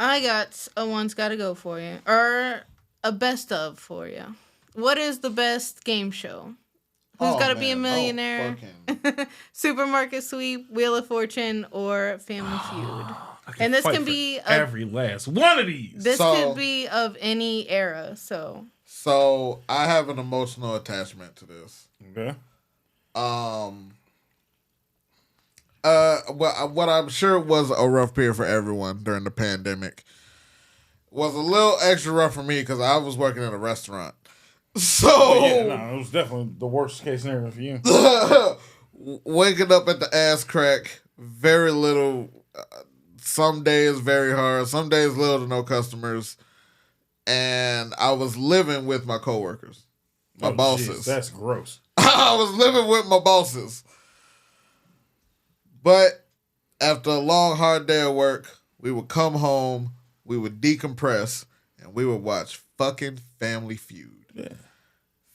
I got a one's gotta go for you. Or a best of for you. What is the best game show? Who's Gotta Be a Millionaire? Supermarket Sweep, Wheel of Fortune, or Family Feud? And this can be every last one of these. This could be of any era. So I have an emotional attachment to this. Okay. What I'm sure was a rough period for everyone during the pandemic was a little extra rough for me because I was working at a restaurant. So it was definitely the worst case scenario for you. Waking up at the ass crack, very little. Some days very hard. Some days little to no customers, and I was living with my coworkers, my bosses. Geez, that's gross. I was living with my bosses. But after a long, hard day of work, we would come home, we would decompress, and we would watch fucking Family Feud. Yeah.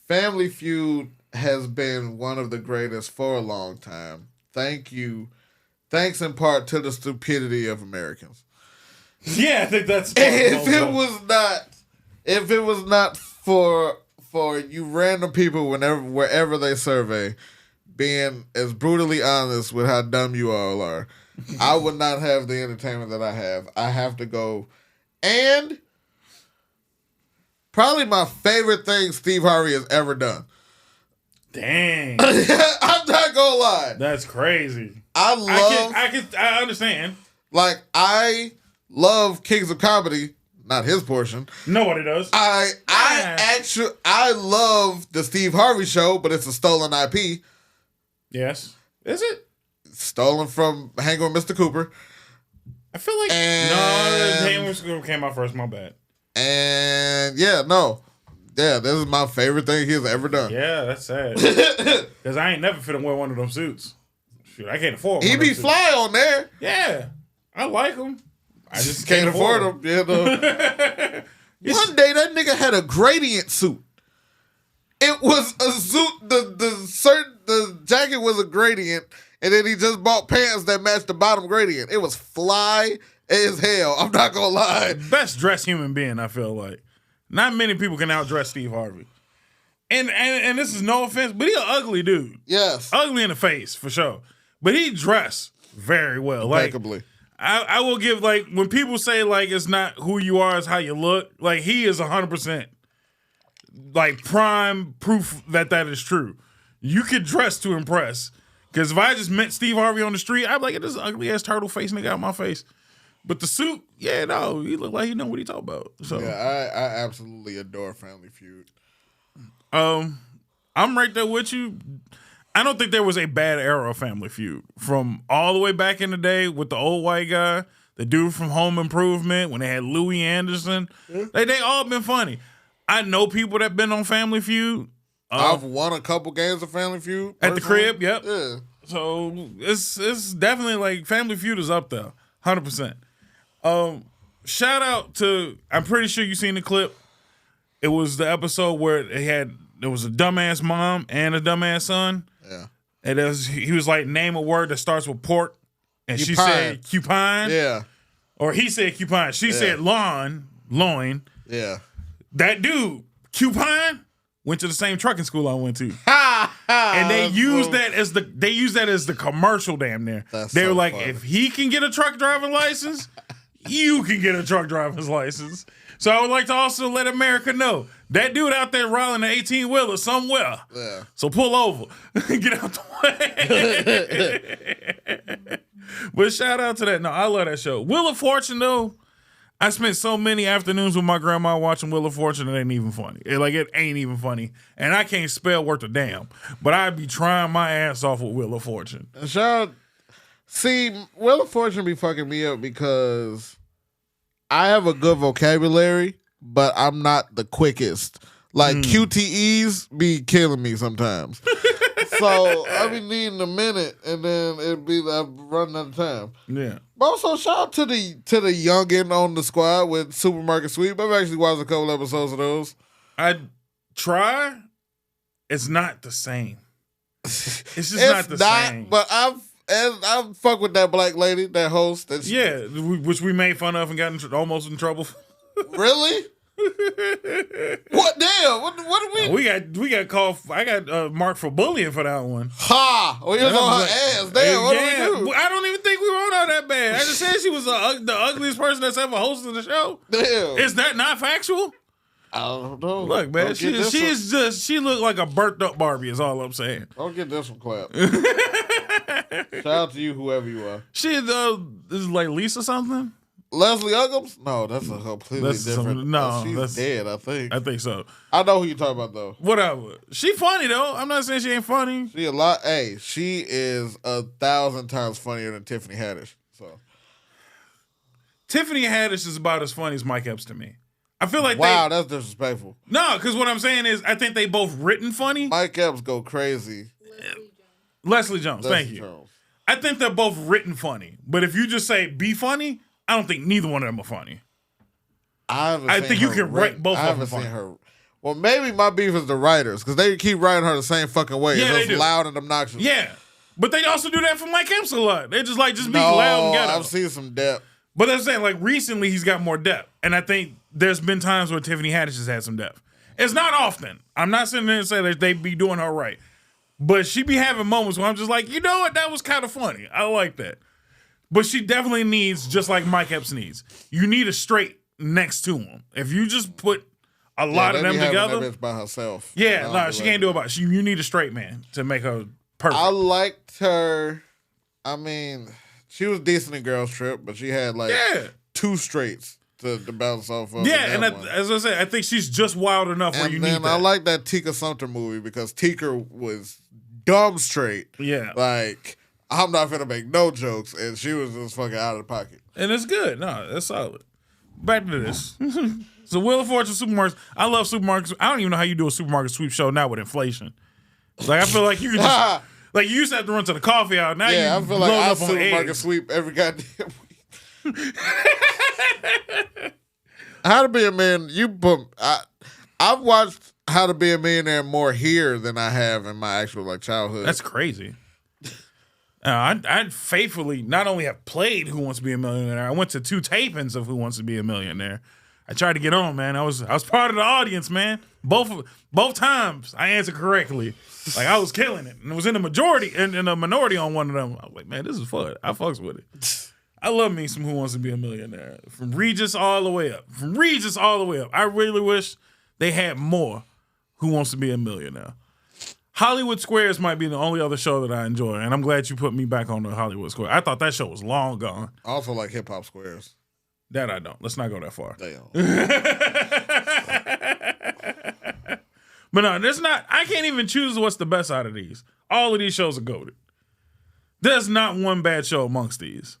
Family Feud has been one of the greatest for a long time. Thank you. Thanks in part to the stupidity of Americans. Yeah, I think that's... If it was not for you random people wherever they survey being as brutally honest with how dumb you all are, I would not have the entertainment that I have. I have to go. And probably my favorite thing Steve Harvey has ever done. Dang. I'm not gonna lie. That's crazy. I understand. Like, I love Kings of Comedy, not his portion. Nobody does. I love the Steve Harvey show, but it's a stolen IP. Yes. Is it? Stolen from Hanging with Mr. Cooper. I feel like... Hanging with Mr. Cooper came out first, my bad. And this is my favorite thing he's ever done. Yeah, that's sad. Because I ain't never fit wear one of them suits. Shoot, I can't afford one. He be fly on there. Yeah. I like him. I just can't afford them. Yeah, no. One day that nigga had a gradient suit. It was a suit. The jacket was a gradient, and then he just bought pants that matched the bottom gradient. It was fly as hell. I'm not gonna lie. Best dressed human being, I feel like. Not many people can outdress Steve Harvey. And this is no offense, but he an ugly dude. Yes. Ugly in the face, for sure. But he dressed very well. Impeccably. Like, I will give, like, when people say, like, it's not who you are, it's how you look, like, he is 100%, like, prime proof that is true. You could dress to impress. Because if I just met Steve Harvey on the street, I'd be like, get this ugly-ass turtle face nigga out my face. But the suit, he look like he know what he talking about. So yeah, I absolutely adore Family Feud. I'm right there with you. I don't think there was a bad era of Family Feud. From all the way back in the day with the old white guy, the dude from Home Improvement, when they had Louis Anderson. They all been funny. I know people that been on Family Feud. I've won a couple games of Family Feud. Personally. At the crib, yep. Yeah. So it's definitely like Family Feud is up there, 100%. Shout out to, I'm pretty sure you seen the clip. It was the episode where there was a dumbass mom and a dumbass son. Yeah. And he was like, name a word that starts with pork. And she said cupine. Yeah. Or he said cupine. She said loin. Yeah. That dude, cupine, went to the same trucking school I went to. And they used that as the commercial damn near. They were like, if he can get a truck driving license, you can get a truck driver's license. So I would like to also let America know that dude out there riding an 18-wheeler somewhere. Yeah. So pull over. Get out the way. But shout out to that. No, I love that show. Wheel of Fortune, though, I spent so many afternoons with my grandma watching Wheel of Fortune, it ain't even funny. It ain't even funny. And I can't spell worth a damn. But I'd be trying my ass off with Wheel of Fortune. See, Wheel of Fortune be fucking me up because I have a good vocabulary, but I'm not the quickest. Like, QTEs be killing me sometimes. So I be needing a minute, and then I'm running out of time. Yeah. But also, shout out to the youngin' on the squad with Supermarket Sweep. I've actually watched a couple episodes of those. I try. It's not the same. It's just not the same. But And I fuck with that black lady, that host. Which we made fun of and got almost in trouble. Really? What damn? What did we got called? I got marked for bullying for that one. Ha! We was on her ass. Damn, what did we do? I don't even think we were on her that bad. I just said she was the ugliest person that's ever hosted the show. Damn. Is that not factual? I don't know. Look, man, she looked like a burnt up Barbie. Is all I'm saying. Don't get this one clap. Shout out to you, whoever you are. She is like Lisa something. Leslie Uggams? No, that's a completely different. No, she's dead. I think so. I know who you're talking about though. Whatever. She funny though. I'm not saying she ain't funny. She a lot. Hey, she is 1,000 times funnier than Tiffany Haddish. So Tiffany Haddish is about as funny as Mike Epps to me. I feel like that's disrespectful. No, because what I'm saying is I think they both written funny. Mike Epps go crazy. Leslie Jones. Thank you. I think they're both written funny. But if you just say be funny, I don't think neither one of them are funny. I think you can write both of them funny. Her. Well, maybe my beef is the writers because they keep writing her the same fucking way. Yeah, it's loud and obnoxious. Yeah, but they also do that for Mike Epps a lot. They just be loud and ghetto. I've seen some depth. But I'm saying, like, recently he's got more depth. And I think there's been times where Tiffany Haddish has had some depth. It's not often. I'm not sitting there and saying that they be doing her right. But she be having moments where I'm just like, you know what? That was kind of funny. I like that. But she definitely needs, just like Mike Epps needs, you need a straight next to him. If you just put a lot of them together. That bitch by herself. Yeah, no, she can't do it by herself. You need a straight man to make her perfect. I liked her. I mean, she was decent in Girls Trip, but she had like 2 straights to bounce off of. Yeah, and as I said, I think she's just wild enough where you need that. I like that Tika Sumter movie because Tika was dumb straight. Yeah. Like, I'm not finna make no jokes, and she was just fucking out of the pocket. And it's good. No, that's solid. Back to this. So Wheel of Fortune supermarkets. I love supermarkets. I don't even know how you do a supermarket sweep show now with inflation. Like, I feel like you could just... Like, you used to have to run to the coffee hour. Now I feel like I supermarket eggs. sweep every goddamn week. How to Be a Man, I've watched How to Be a Millionaire more here than I have in my actual like childhood. That's crazy. I faithfully not only have played Who Wants to Be a Millionaire, I went to 2 tapings of Who Wants to Be a Millionaire. I tried to get on, man. I was part of the audience, man. Both times I answered correctly. Like, I was killing it. And it was in the majority and in a minority on one of them. I was like, man, this is fun. I fucks with it. I love me some Who Wants to Be a Millionaire. From Regis all the way up. I really wish they had more Who Wants to Be a Millionaire. Hollywood Squares might be the only other show that I enjoy, and I'm glad you put me back on the Hollywood Square. I thought that show was long gone. I also like Hip Hop Squares. That I don't. Let's not go that far. Damn. But no, there's not. I can't even choose what's the best out of these. All of these shows are goated. There's not one bad show amongst these.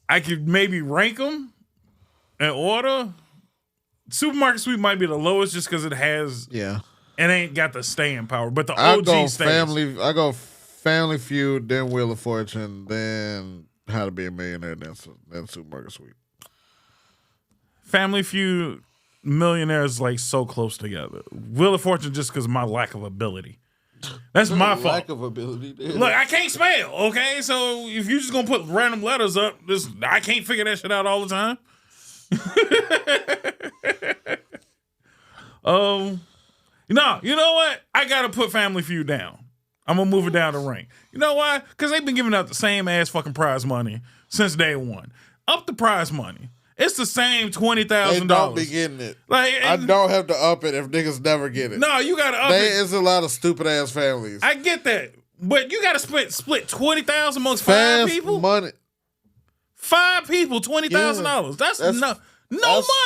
I could maybe rank them in order. Supermarket Sweep might be the lowest just because it has. Yeah. It ain't got the staying power, but the OG stays. I go Family Feud, then Wheel of Fortune, then How to Be a Millionaire, then Supermarket Sweep. Family Feud, Millionaire is like so close together. Wheel of Fortune just because of my lack of ability. That's my fault. Lack of ability. Dude. Look, I can't spell, okay? So if you just gonna put random letters up, I can't figure that shit out all the time. No, you know what? I gotta put Family Feud down. I'm gonna move it down the rank. You know why? Because they've been giving out the same ass fucking prize money since day one. Up the prize money. It's the same $20,000. They don't be getting it. Like, I don't have to up it if niggas never get it. No, you gotta up it. It's a lot of stupid ass families. I get that, but you gotta split $20,000 amongst 5 people. Money. 5 people, $20,000. That's no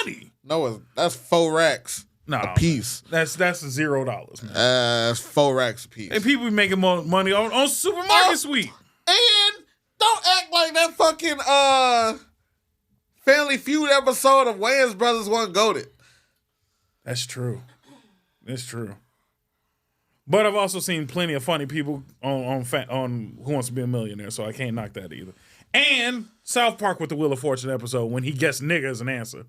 money. No, that's 4 racks. No, a piece. That's $0, man. That's 4 racks a piece. And people be making more money on Supermarket Sweep. And don't act like that fucking Family Feud episode of Wayans Brothers wasn't goated. That's true. It's true. But I've also seen plenty of funny people on Who Wants to Be a Millionaire, so I can't knock that either. And South Park with the Wheel of Fortune episode when he guessed nigga as an answer.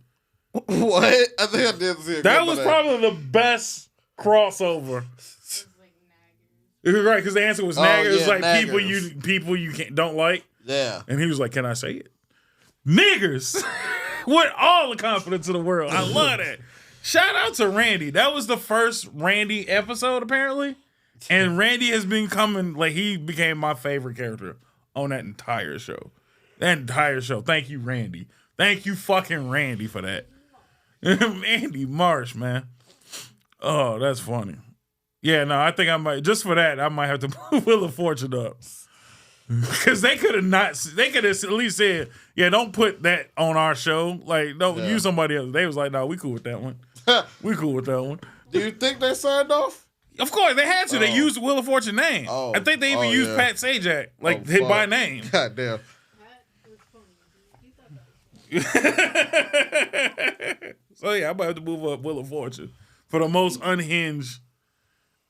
What? I think I did see it. That was probably the best crossover. Right, because the answer was nagger. It was like naggers. people you don't like. Yeah. And he was like, can I say it? Niggers. With all the confidence in the world. I love that. Shout out to Randy. That was the first Randy episode, apparently. And Randy has been coming, like, he became my favorite character on that entire show. That entire show. Thank you, Randy. Thank you, fucking Randy, for that. Andy Marsh, man. Oh, that's funny. Yeah, no, I think I might, just for that, I might have to move Wheel of Fortune up. Because they could have at least said, yeah, don't put that on our show. Like, don't use somebody else. They was like, no, we cool with that one. We cool with that one. Do you think they signed off? Of course, they had to. They used the Wheel of Fortune name. I think they even used Pat Sajak, like, by name. God damn. So, yeah, I might have to move up Wheel of Fortune for the most unhinged,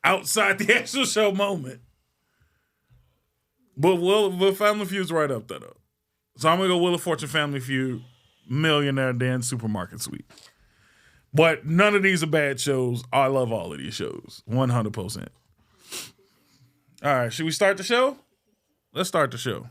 outside the actual show moment. But Family Feud's right up there, though. So I'm going to go Wheel of Fortune, Family Feud, Millionaire, then Supermarket Sweep. But none of these are bad shows. I love all of these shows. 100%. All right, should we start the show? Let's start the show.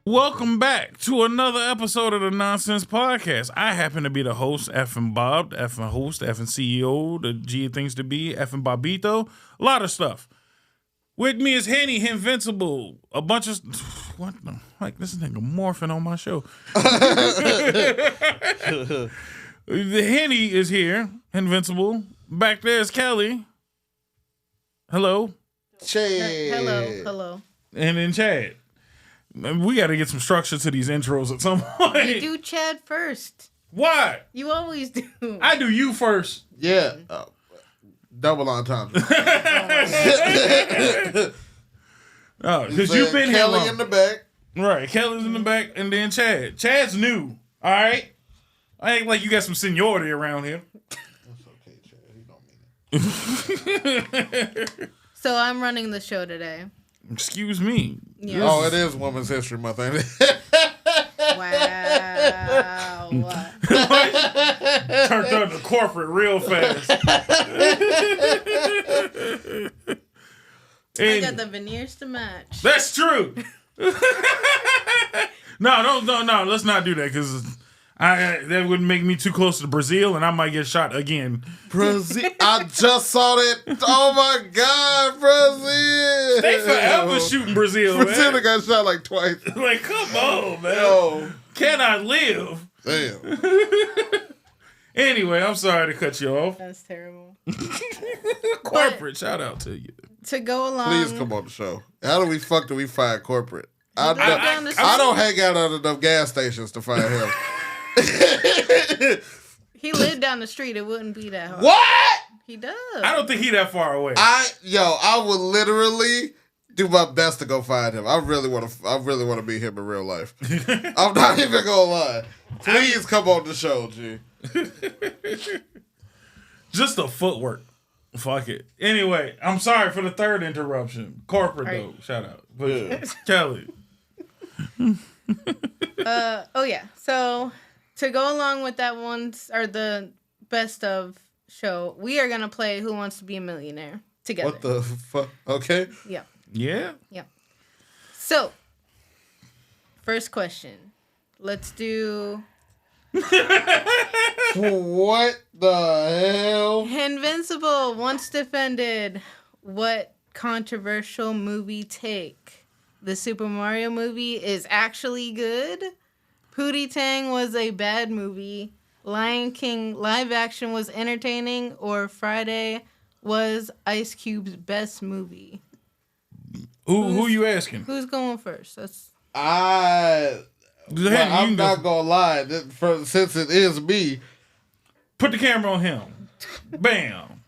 Welcome back to another episode of the Nonsense Podcast. I happen to be the host, FNBob, the FN host, the FN CEO, the G things to be, FNBobito, a lot of stuff. With me is Henvincible, a bunch of what the like this nigga morphing on my show. The Henny is here, Henvincible. Back there is Kelly. Hello. Chad. Hello. And then Chad. We got to get some structure to these intros at some point. You do Chad first. Why? You always do. I do you first. Yeah. Double entendre. Oh, because you've been here Kelly long. in the back. Right, Kelly's in the back, and then Chad. Chad's new. All right? I ain't like you got some seniority around here. That's okay, Chad. He don't mean it. So I'm running the show today. Excuse me. Yeah. Oh, it is Women's History Month, ain't it? Wow. Turned up to corporate real fast. I got the veneers to match. That's true. No, let's not do that because that would make me too close to Brazil and I might get shot again. Brazil. I just saw that. Oh my God, Brazil. They forever shooting Brazil, Brazil man. got shot like twice. Like, come on, man. Yo. Can I live? Damn. Anyway, I'm sorry to cut you off. That's terrible. Corporate, shout out to you. To go along. Please come on the show. How do we find corporate? I don't hang out at enough gas stations to find him. He lived down the street. It wouldn't be that hard. What? He does. I don't think he that far away. I would literally do my best to go find him. I really want to meet him in real life. I'm not even gonna lie. Please come on the show, G. Just the footwork. Fuck it. Anyway, I'm sorry for the third interruption. Corporate though. Shout out. But Kelly. Oh yeah. So to go along with that the best of show, we are gonna play Who Wants to Be a Millionaire together. What the fuck? Okay. Yeah. Yeah? Yeah. So, first question. Let's do... What the hell? Invincible once defended what controversial movie take? The Super Mario movie is actually good. Pootie Tang was a bad movie. Lion King live action was entertaining. Or Friday was Ice Cube's best movie. Who you asking? Who's going first? I'm not gonna lie. Since it is me, put the camera on him. Bam.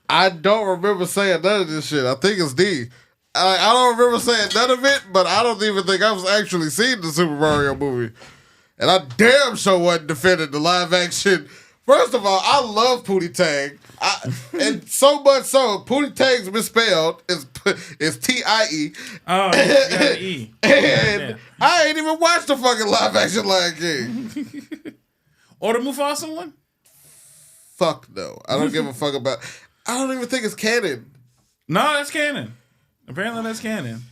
I don't remember saying none of this shit. I think it's D. I don't remember saying none of it, but I don't even think I was actually seeing the Super Mario movie. And I damn sure wasn't defending the live action. First of all, I love Pootie Tang. And so much so, Pootie Tang's misspelled. It's T-I-E. Oh, yeah, E. And I ain't even watched the fucking live action Lion King. Or the Mufasa one? Fuck no. I don't give a fuck about... I don't even think it's canon. No, that's canon. Apparently that's canon.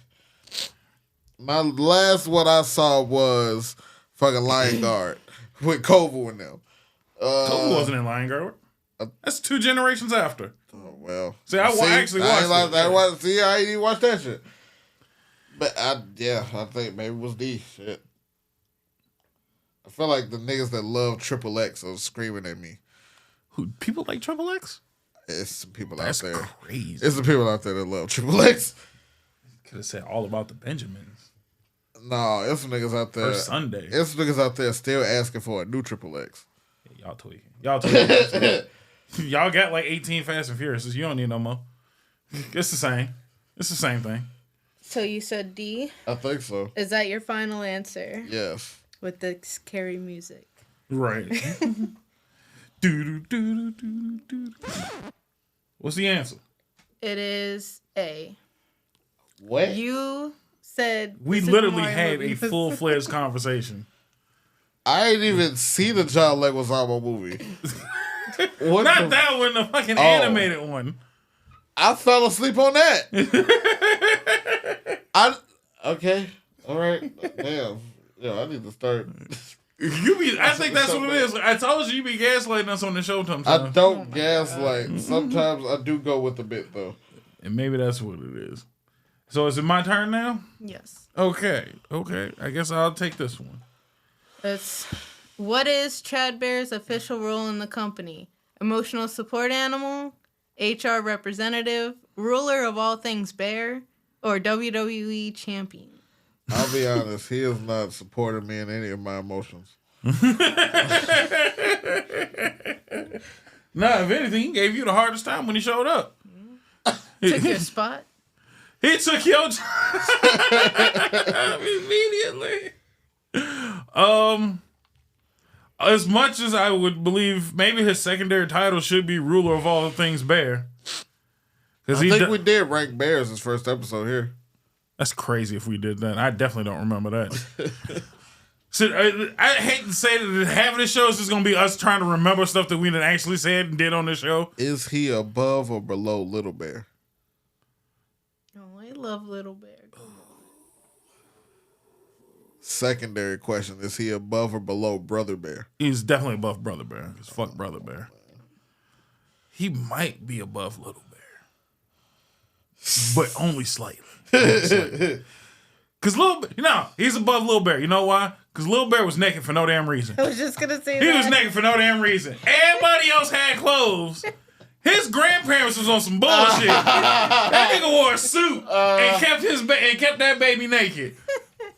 My last one I saw was fucking Lion Guard with Kovu and them. Kovu wasn't in Lion Guard. That's 2 generations after. Oh, well. See, I actually watched it. I ain't even watched that shit. But I think maybe it was D. Shit. I feel like the niggas that love Triple X are screaming at me. Who, people like Triple X? It's some people That's out there. Crazy. It's the people out there that love Triple X. Could have said all about the Benjamins. No, it's some niggas out there. First Sunday. It's some niggas out there still asking for a new Triple X. Yeah, y'all tweaking. Y'all got like 18 Fast and Furious. You don't need no more. It's the same. It's the same thing. So you said D? I think so. Is that your final answer? Yes. With the scary music. Right. Do. What's the answer? It is A. What? You said we literally had a full-fledged conversation. I ain't even seen the John Leguizamo movie. Not that one, the fucking animated one. I fell asleep on that. Okay. All right. Damn. Yeah, I need to start. I think that's what it is. I told you be gaslighting us on the show sometimes. I don't gaslight. Sometimes I do go with the bit though. And maybe that's what it is. So is it my turn now? Yes. Okay. I guess I'll take this one. What is Chad Bear's official role in the company? Emotional support animal, HR representative, ruler of all things bear, or WWE champion? I'll be honest, he is not supporting me in any of my emotions. Nah, if anything, he gave you the hardest time when he showed up. Took your spot? He took your job immediately. As much as I would believe, maybe his secondary title should be ruler of all things bear. I think we did rank bears his first episode here. That's crazy if we did that. I definitely don't remember that. So, I hate to say that half of the show is just going to be us trying to remember stuff that we didn't actually said and did on the show. Is he above or below Little Bear? Oh, I love Little Bear. Secondary question, is he above or below Brother Bear? He's definitely above Brother Bear. Because fuck Brother Bear. He might be above Little Bear. But only slightly. Because he's above Little Bear. You know why? Because Little Bear was naked for no damn reason. I was just going to say He was naked for no damn reason. Everybody else had clothes. His grandparents was on some bullshit. That nigga wore a suit and kept that baby naked.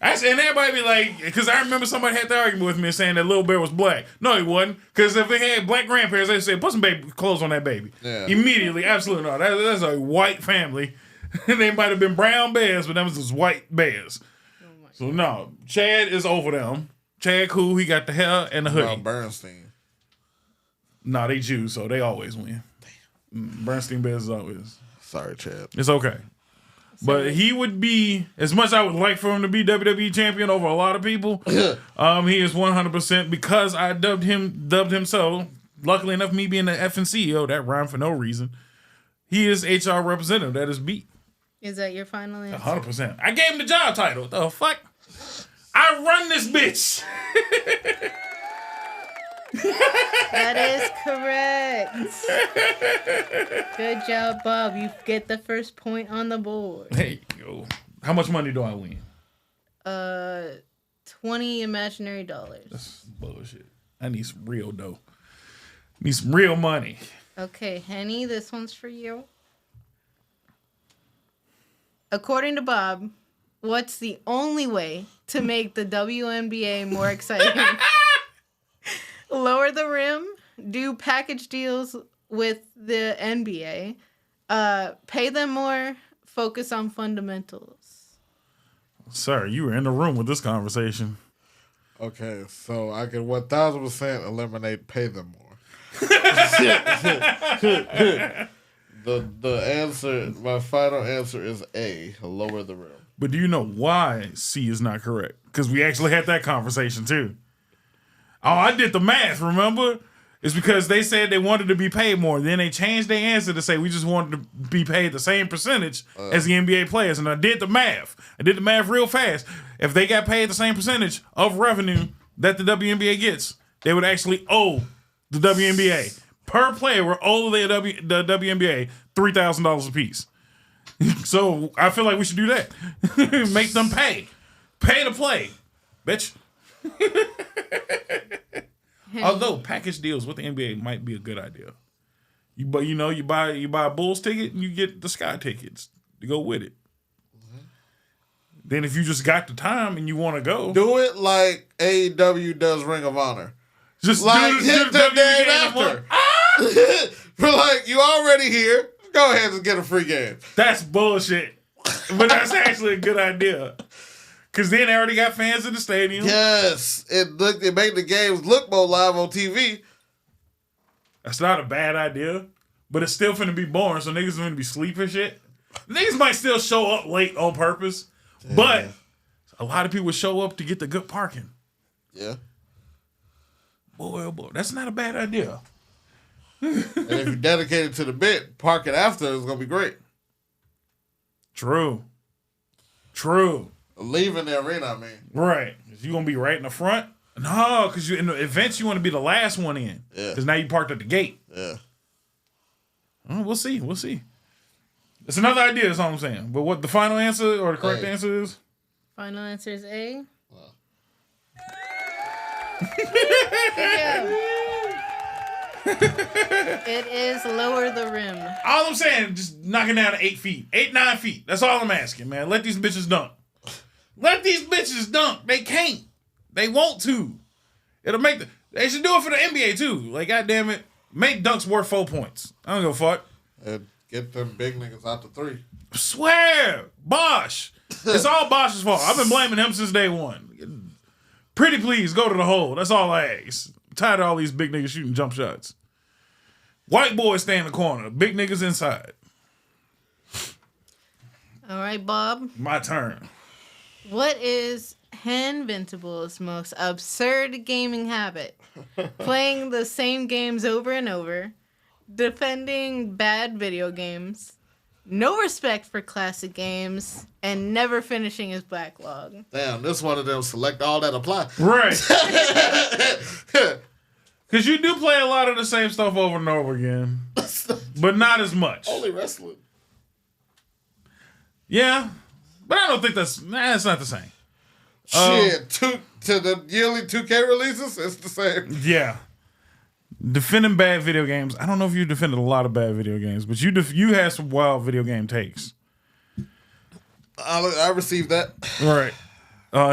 And everybody be like, because I remember somebody had the argument with me saying that Little Bear was black. No, he wasn't. Because if they had black grandparents, they said, put some baby clothes on that baby. Yeah. Immediately, absolutely not. That's a white family. They might have been brown bears, but that was just white bears. So no, Chad is over them. Chad cool, he got the hair and the hoodie. Bernstein. No, they Jews, so they always win. Damn. Bernstein Bears is always. Sorry, Chad. It's okay. But he would be, as much as I would like for him to be WWE champion over a lot of people, he is 100% because I dubbed him so. Luckily enough, me being the effing CEO, that rhymed for no reason. He is HR representative. That is beat. Is that your final answer? 100%. I gave him the job title. The fuck? I run this bitch. That is correct. Good job, Bob. You get the first point on the board. Hey, yo. How much money do I win? 20 imaginary dollars. That's bullshit. I need some real dough. Need some real money. Okay, Henny, this one's for you. according to Bob, what's the only way to make the WNBA more exciting? Lower the rim, do package deals with the NBA, pay them more, focus on fundamentals. Sir, you were in the room with this conversation. Okay, so I can 1,000% eliminate pay them more. The answer, my final answer is A, lower the rim. But do you know why C is not correct? Because we actually had that conversation too. Oh, I did the math, remember? It's because they said they wanted to be paid more. Then they changed their answer to say we just wanted to be paid the same percentage as the NBA players. And I did the math. I did the math real fast. If they got paid the same percentage of revenue that the WNBA gets, they would actually owe the WNBA. Per player, we're owe the WNBA $3,000 a piece. So I feel like we should do that. Make them pay. Pay to play, bitch. Although package deals with the NBA might be a good idea. You buy a Bulls ticket and you get the Sky tickets to go with it. Mm-hmm. Then if you just got the time and you want to go, do it like AEW does Ring of Honor. Just like hit the game after. We're like, you already here. Go ahead and get a free game. That's bullshit. But that's actually a good idea. Because then they already got fans in the stadium. Yes. It made the games look more live on TV. That's not a bad idea. But it's still finna be boring, so niggas finna be sleeping shit. Niggas might still show up late on purpose. Damn. But a lot of people show up to get the good parking. Yeah. Boy, oh boy. That's not a bad idea. And if you're dedicated to the bit, parking after is going to be great. True. Leaving the arena, I mean. Right. You going to be right in the front? No, because in the events, you want to be the last one in. Yeah. Because now you parked at the gate. Yeah. We'll see. It's another idea, that's all I'm saying. But what the final answer or the correct answer is? Final answer is A. Well. It is lower the rim. All I'm saying, just knock it down to 8 feet. 9 feet. That's all I'm asking, man. Let these bitches dunk. They can't. They want to. They should do it for the NBA too. Like, goddamn it. Make dunks worth 4 points. I don't give a fuck. And get them big niggas out to 3. Swear. Bosh. It's all Bosh's fault. I've been blaming him since day one. Pretty please, go to the hole. That's all I ask. I'm tired of all these big niggas shooting jump shots. White boys stay in the corner. Big niggas inside. All right, Bob. My turn. What is Henvincible's most absurd gaming habit? Playing the same games over and over. Defending bad video games. No respect for classic games. And never finishing his backlog. Damn, this one of them select all that apply. Right. Because you do play a lot of the same stuff over and over again. But not as much. Only wrestling. Yeah. But I don't think it's not the same. Shit, to the yearly 2K releases, it's the same. Yeah. Defending bad video games. I don't know if you defended a lot of bad video games, but you had some wild video game takes. I received that. Right.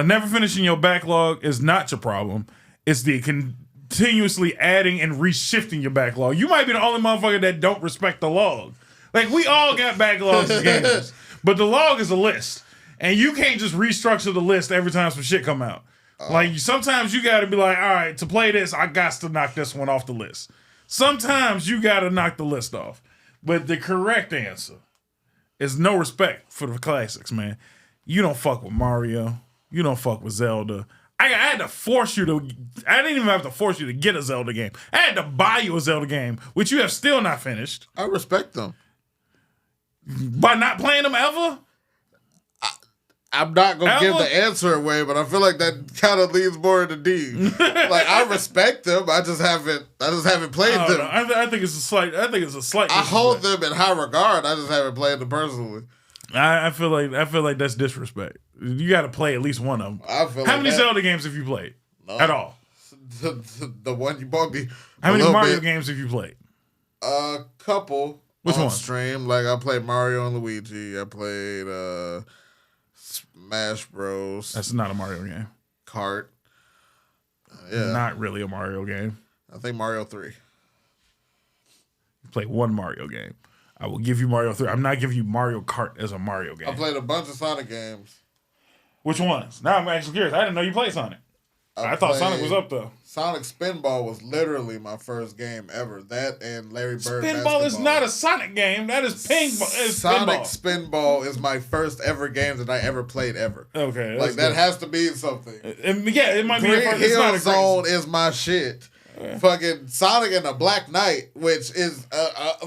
Never finishing your backlog is not your problem. It's the continuously adding and reshifting your backlog. You might be the only motherfucker that don't respect the log. Like, we all got backlogs as gamers, but the log is a list. And you can't just restructure the list every time some shit come out. Like, sometimes you got to be like, all right, to play this, I got to knock this one off the list. Sometimes you got to knock the list off. But the correct answer is no respect for the classics, man. You don't fuck with Mario. You don't fuck with Zelda. I had to force you to... I didn't even have to force you to get a Zelda game. I had to buy you a Zelda game, which you have still not finished. I respect them. By not playing them ever? I'm not going to give the answer away, but I feel like that kind of leads more into D. Like, I respect them. I just haven't played them. No, I think it's a slight I hold them in high regard. I just haven't played them personally. I feel like that's disrespect. You got to play at least one of them. How many Zelda games have you played? None. At all? The one you bought me. How many Mario games have you played? A couple. Which on one? stream. Like I played Mario and Luigi. I played Smash Bros. That's not a Mario game. Kart. Yeah. Not really a Mario game. I think Mario 3. You play one Mario game. I will give you Mario 3. I'm not giving you Mario Kart as a Mario game. I played a bunch of Sonic games. Which ones? Now I'm actually curious. I didn't know you played Sonic. I thought Sonic was up though. Sonic Spinball was literally my first game ever. That and Larry Bird Spinball Basketball. is not a Sonic game. That is pinball. Sonic Spinball is my first ever game that I ever played ever. Okay, like that has to be something. Yeah, it might be. Green Hill Zone is my shit. Fucking Sonic and the Black Knight, which is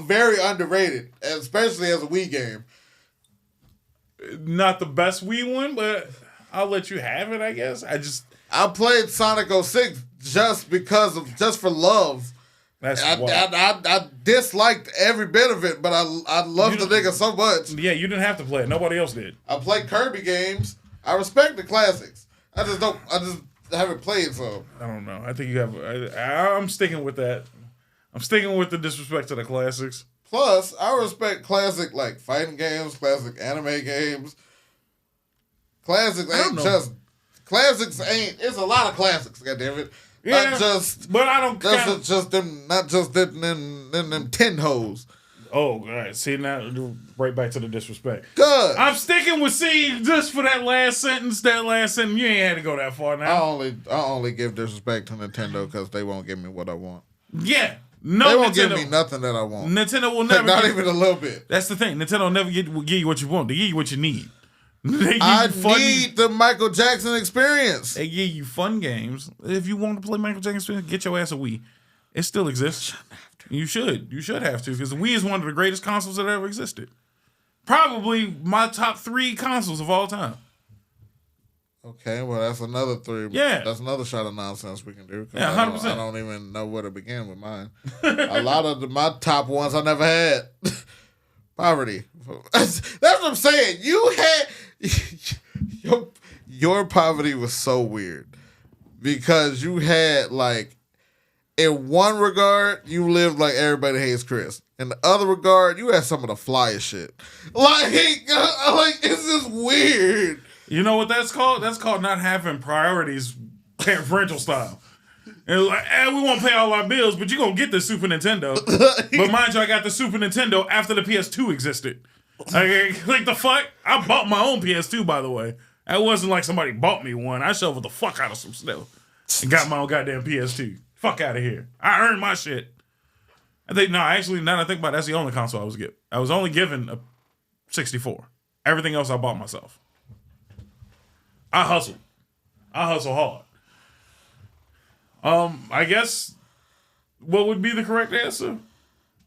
very underrated, especially as a Wii game. Not the best Wii one, but I'll let you have it. I guess I played Sonic 06 just for love. I disliked every bit of it, but I loved the nigga so much. Yeah, you didn't have to play it. Nobody else did. I played Kirby games. I respect the classics. I just haven't played some. I don't know. I think you have. I'm sticking with that. I'm sticking with the disrespect to the classics. Plus, I respect classic like fighting games, classic anime games. Classics ain't. It's a lot of classics. Goddammit. Yeah, not just. But I don't. Just them. Not just them 10 hoes. Oh, all right. See, now right back to the disrespect. Good. I'm sticking with C just for that last sentence. You ain't had to go that far now. I only give disrespect to Nintendo because they won't give me what I want. Yeah. No, they won't Nintendo, give me nothing that I want. Nintendo will never. Not even a little bit. That's the thing. Nintendo will never give you what you want. They give you what you need. I need the Michael Jackson experience. They give you fun games. If you want to play Michael Jackson experience, get your ass a Wii. It still exists. You should. You should have to, because the Wii is one of the greatest consoles that ever existed. Probably my top 3 consoles of all time. Okay, well, that's another 3. Yeah. That's another shot of nonsense we can do. Yeah, 100%. I don't even know where to begin with mine. A lot of my top ones I never had. Poverty. That's what I'm saying. You had... Your poverty was so weird. Because you had, like... In one regard, you lived like everybody hates Chris. In the other regard, you had some of the flyest shit. Like it's just weird. You know what that's called? That's called not having priorities, parental style. And like, we won't pay all our bills, but you're going to get the Super Nintendo. But mind you, I got the Super Nintendo after the PS2 existed. Like the fuck? I bought my own PS2, by the way. That wasn't like somebody bought me one. I shoveled the fuck out of some stuff and got my own goddamn PS2. Fuck out of here. I earned my shit. Actually, now that I think about it, that's the only console I was given. I was only given a 64. Everything else I bought myself. I hustled hard. I guess what would be the correct answer?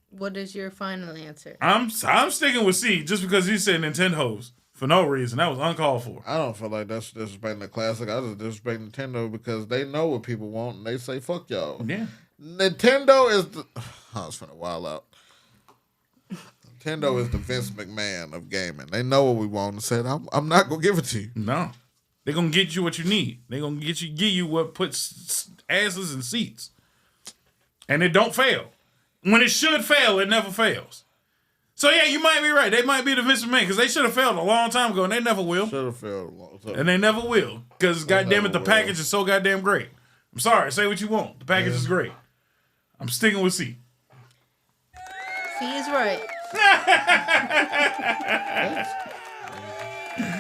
What is your final answer? I'm sticking with C just because you said Nintendo's for no reason. That was uncalled for. I don't feel like that's disrespecting the classic. I just disrespect Nintendo because they know what people want and they say fuck y'all. Yeah. Nintendo is the I was finna wild out. Nintendo is the Vince McMahon of gaming. They know what we want and said, I'm not gonna give it to you. No. They're gonna get you what you need. They're gonna give you what puts asses in seats. And it don't fail. When it should fail, it never fails. So yeah, you might be right. They might be the Vince McMahon because they should have failed a long time ago and they never will. Should have failed a long time. And they never will. Because goddamn it, the package is so goddamn great. I'm sorry, say what you want. The package is great. I'm sticking with C. C is right.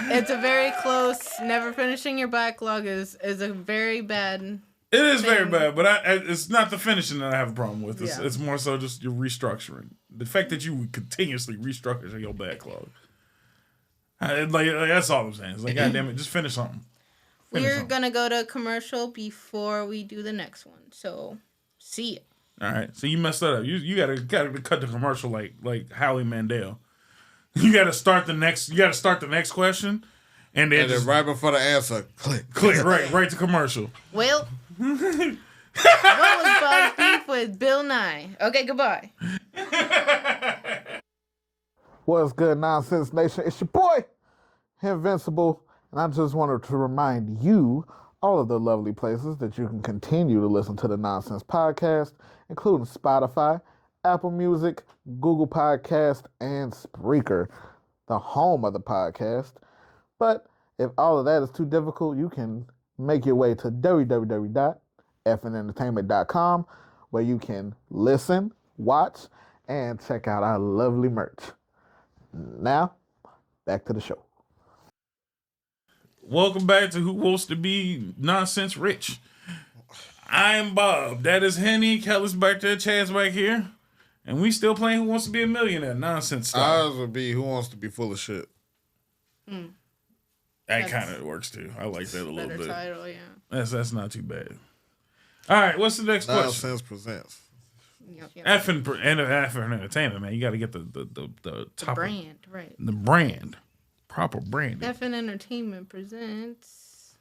It's a very close. Never finishing your backlog is a very bad. It is very bad, but it's not the finishing that I have a problem with. It's more so just your restructuring. The fact that you continuously restructure your backlog. Like that's all I'm saying. It's like, goddamn it, just finish something. We're gonna go to commercial before we do the next one. So, see ya. All right. So you messed that up. You gotta cut the commercial like Howie Mandel. You gotta start the next question, and then right before the answer, click right to commercial. Well, what was Bob's beef with Bill Nye? Okay, goodbye. What's good, Nonsense Nation? It's your boy, Henvincible, and I just wanted to remind you all of the lovely places that you can continue to listen to the Nonsense Podcast, including Spotify, Apple Music, Google Podcast, and Spreaker, the home of the podcast. But if all of that is too difficult, you can make your way to www.fnentertainment.com, where you can listen, watch, and check out our lovely merch. Now, back to the show. Welcome back to Who Wants to Be Nonsense Rich. I'm Bob. That is Henny. Kelly's back there. Chad's back here. And we still playing Who Wants to Be a Millionaire nonsense style. Ours would be Who Wants to Be Full of Shit. That kind of works too. I like that a little bit. Title, yeah. That's not too bad. All right, what's the next question? Nonsense Presents. Effing entertainment, man. You got to get the top brand, right? The brand, proper brand. FN Entertainment presents.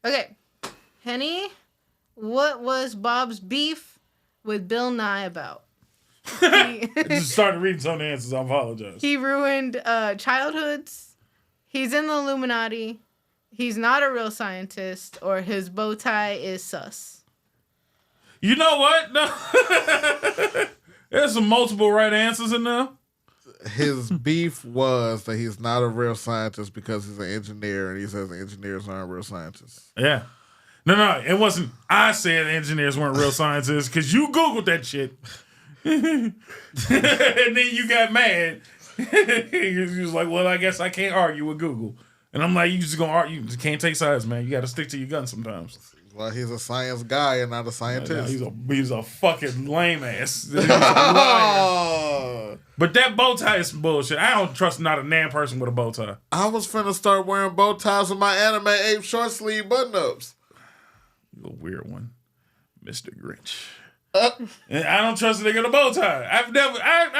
Okay, Henny, what was Bob's beef with Bill Nye about? I just started reading some of the answers. I apologize. He ruined childhoods. He's in the Illuminati. He's not a real scientist, or his bow tie is sus. You know what? No. There's some multiple right answers in there. His beef was that he's not a real scientist because he's an engineer, and he says engineers aren't real scientists. Yeah. No, it wasn't. I said engineers weren't real scientists because you Googled that shit. And then you got mad. You was like, well, I guess I can't argue with Google. And I'm like, you just gonna argue. You just can't take sides, man. You got to stick to your gun sometimes. Well, he's a science guy and not a scientist. He's a fucking lame ass. But that bow tie is some bullshit. I don't trust not a damn person with a bow tie. I was finna start wearing bow ties with my anime ape short sleeve button ups. You a weird one, Mr. Grinch. And I don't trust a nigga in a bow tie. I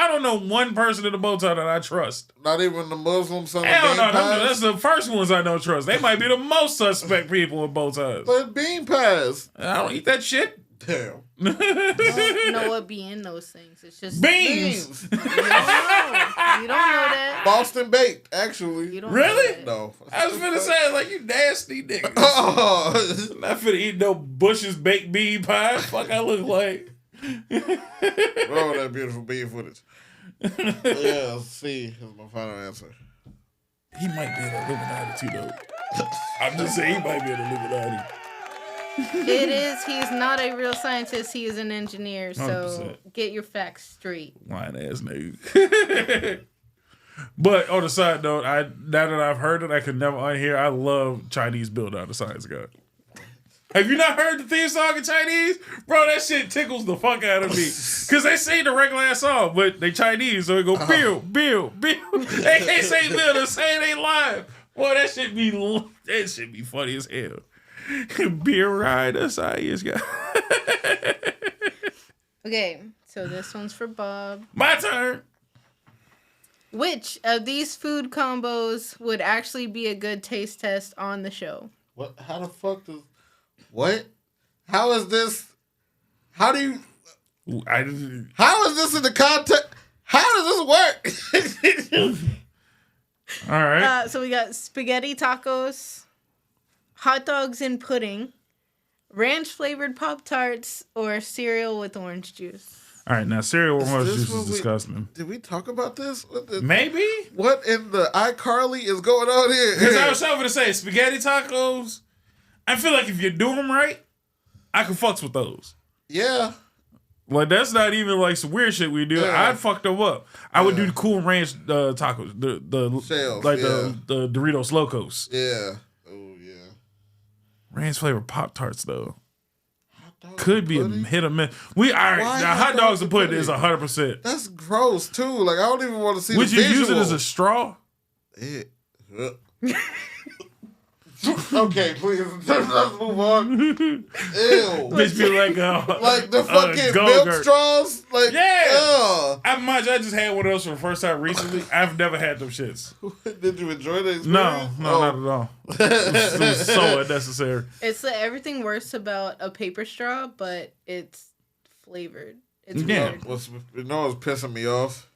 don't know one person in a bow tie that I trust. Not even the Muslims on the Hell bean no, pies? that's the first ones I don't trust. They might be the most suspect people with bow ties. But bean pies. I don't eat that shit. Damn. You don't know what be in those things. It's just beans. You don't know. You don't know that. Boston baked, actually. You don't Really? No. I was finna say, like, you nasty niggas. I'm not finna eat no Bush's baked bean pie. Fuck, I look like. Roll that beautiful bean footage. Yeah, C is my final answer. He might be an Illuminati too, though. I'm just saying he might be an Illuminati. It is. He's not a real scientist. He is an engineer. So 100%. Get your facts straight. Lying ass nigga. But on the side note, now that I've heard it, I could never unhear. I love Chinese build out of Science God. Have you not heard the theme song in Chinese? Bro, that shit tickles the fuck out of me. Because they sing the regular ass song, but they Chinese, so they go, Bill. They can't say Bill, they say they live. Boy, that shit be funny as hell. Beer rider, Science God. Okay, so this one's for Bob. My turn. Which of these food combos would actually be a good taste test on the show? What? How the fuck does... What? How is this... How do you... How is this in the context... How does this work? All right. So we got spaghetti tacos, hot dogs and pudding, ranch-flavored Pop-Tarts, or cereal with orange juice. All right, now cereal with orange juice is disgusting. Did we talk about this? Maybe. What in the iCarly is going on here? Because I was going to say, spaghetti tacos, I feel like if you do them right, I can fucks with those. Yeah. Like, that's not even like some weird shit we do. Yeah. I'd fuck them up. I would do the Cool Ranch tacos. The shells, like the Doritos Locos. Yeah. Oh, yeah. Ranch flavored Pop-Tarts, though. Could be pudding? a hit or miss. Hot dogs and pudding is 100%. That's gross, too. Like, I don't even want to see Would the you visual. use it as a straw? Okay, please. Let's move on. Ew. Bitch be like the fucking milk straws? Like, yeah. I just had one of those for the first time recently. I've never had them shits. Did you enjoy the experience? No, not at all. It was so unnecessary. It's everything worse about a paper straw, but it's flavored. It's weird. What's pissing me off?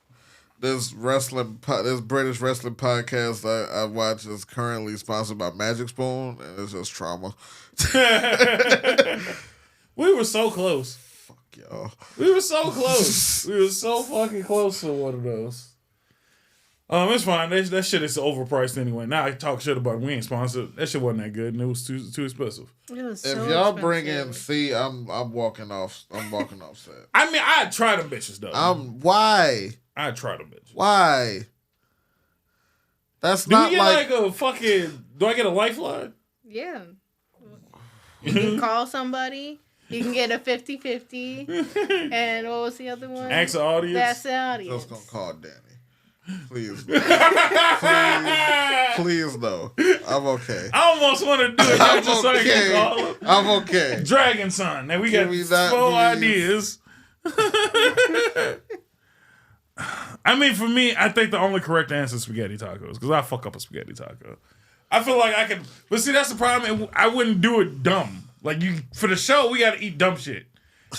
This British wrestling podcast I watch is currently sponsored by Magic Spoon, and it's just trauma. We were so close. y'all. We were so close. We were so fucking close to one of those. It's fine. That shit is overpriced anyway. Now I talk shit about it. We ain't sponsored. That shit wasn't that good, and it was too expensive. It was so if y'all expensive. bring in C, I'm walking off. I'm walking off set. I mean, I'd try them bitches though. Why? I'd try them bitches. Why? That's Do not we get like a fucking? Do I get a lifeline? Yeah. You can call somebody. You can get a 50-50. And what was the other one? Ask the audience. That's the audience. Just gonna call Danny. Please, please, no. I'm okay. I almost want to do it just so I can call him. I'm okay. Dragon Son. Now we got 4 ideas. I mean, for me, I think the only correct answer is spaghetti tacos because I fuck up a spaghetti taco. I feel like I could, but see, that's the problem. I wouldn't do it dumb. Like for the show, we got to eat dumb shit,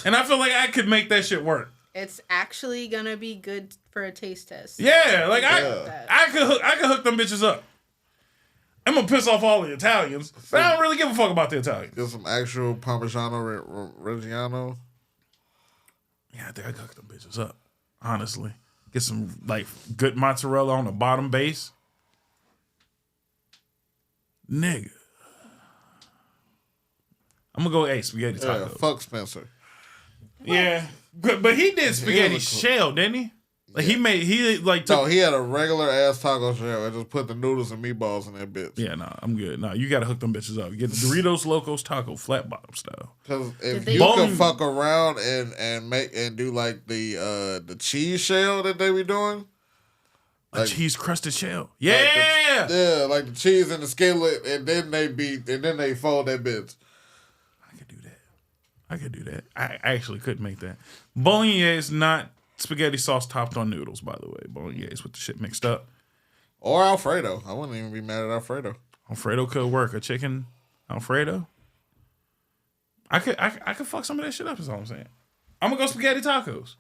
and I feel like I could make that shit work. It's actually gonna be good for a taste test. Yeah, like I could hook them bitches up. I'm gonna piss off all the Italians, but I don't really give a fuck about the Italians. Get some actual Parmigiano Reggiano. Yeah, I think I could hook them bitches up. Honestly, get some like good mozzarella on the bottom base, nigga. I'm gonna go spaghetti tacos. Yeah, fuck Spencer. Yeah, but he did spaghetti shell, didn't he? Like he took. He had a regular ass taco shell and just put the noodles and meatballs in that bitch. Yeah, no, I'm good. No, you gotta hook them bitches up. Get the Doritos Locos Taco flat bottom style. Because if you can fuck around and make and do like the cheese shell that they be doing, like, a cheese crusted shell. Yeah, like the cheese in the skillet, and then they fold that bitch. I could do that. I actually could make that. Bolognese, not spaghetti sauce topped on noodles, by the way. Bolognese with the shit mixed up. Or Alfredo. I wouldn't even be mad at Alfredo. Alfredo could work. A chicken Alfredo. I could fuck some of that shit up, is all I'm saying. I'm gonna go spaghetti tacos.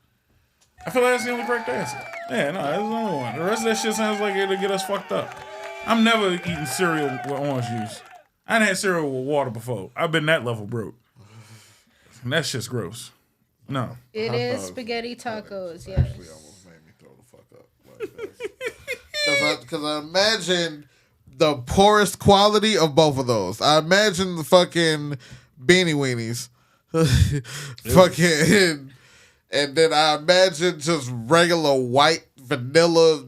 I feel like that's the only correct answer. Yeah, no, that's the only one. The rest of that shit sounds like it'll get us fucked up. I'm never eating cereal with orange juice. I done had cereal with water before. I've been that level broke. That shit's gross. No. It is spaghetti tacos, yes. Actually almost made me throw the fuck up. Because I imagine the poorest quality of both of those. I imagine the fucking beanie weenies. Fucking... And then I imagine just regular white vanilla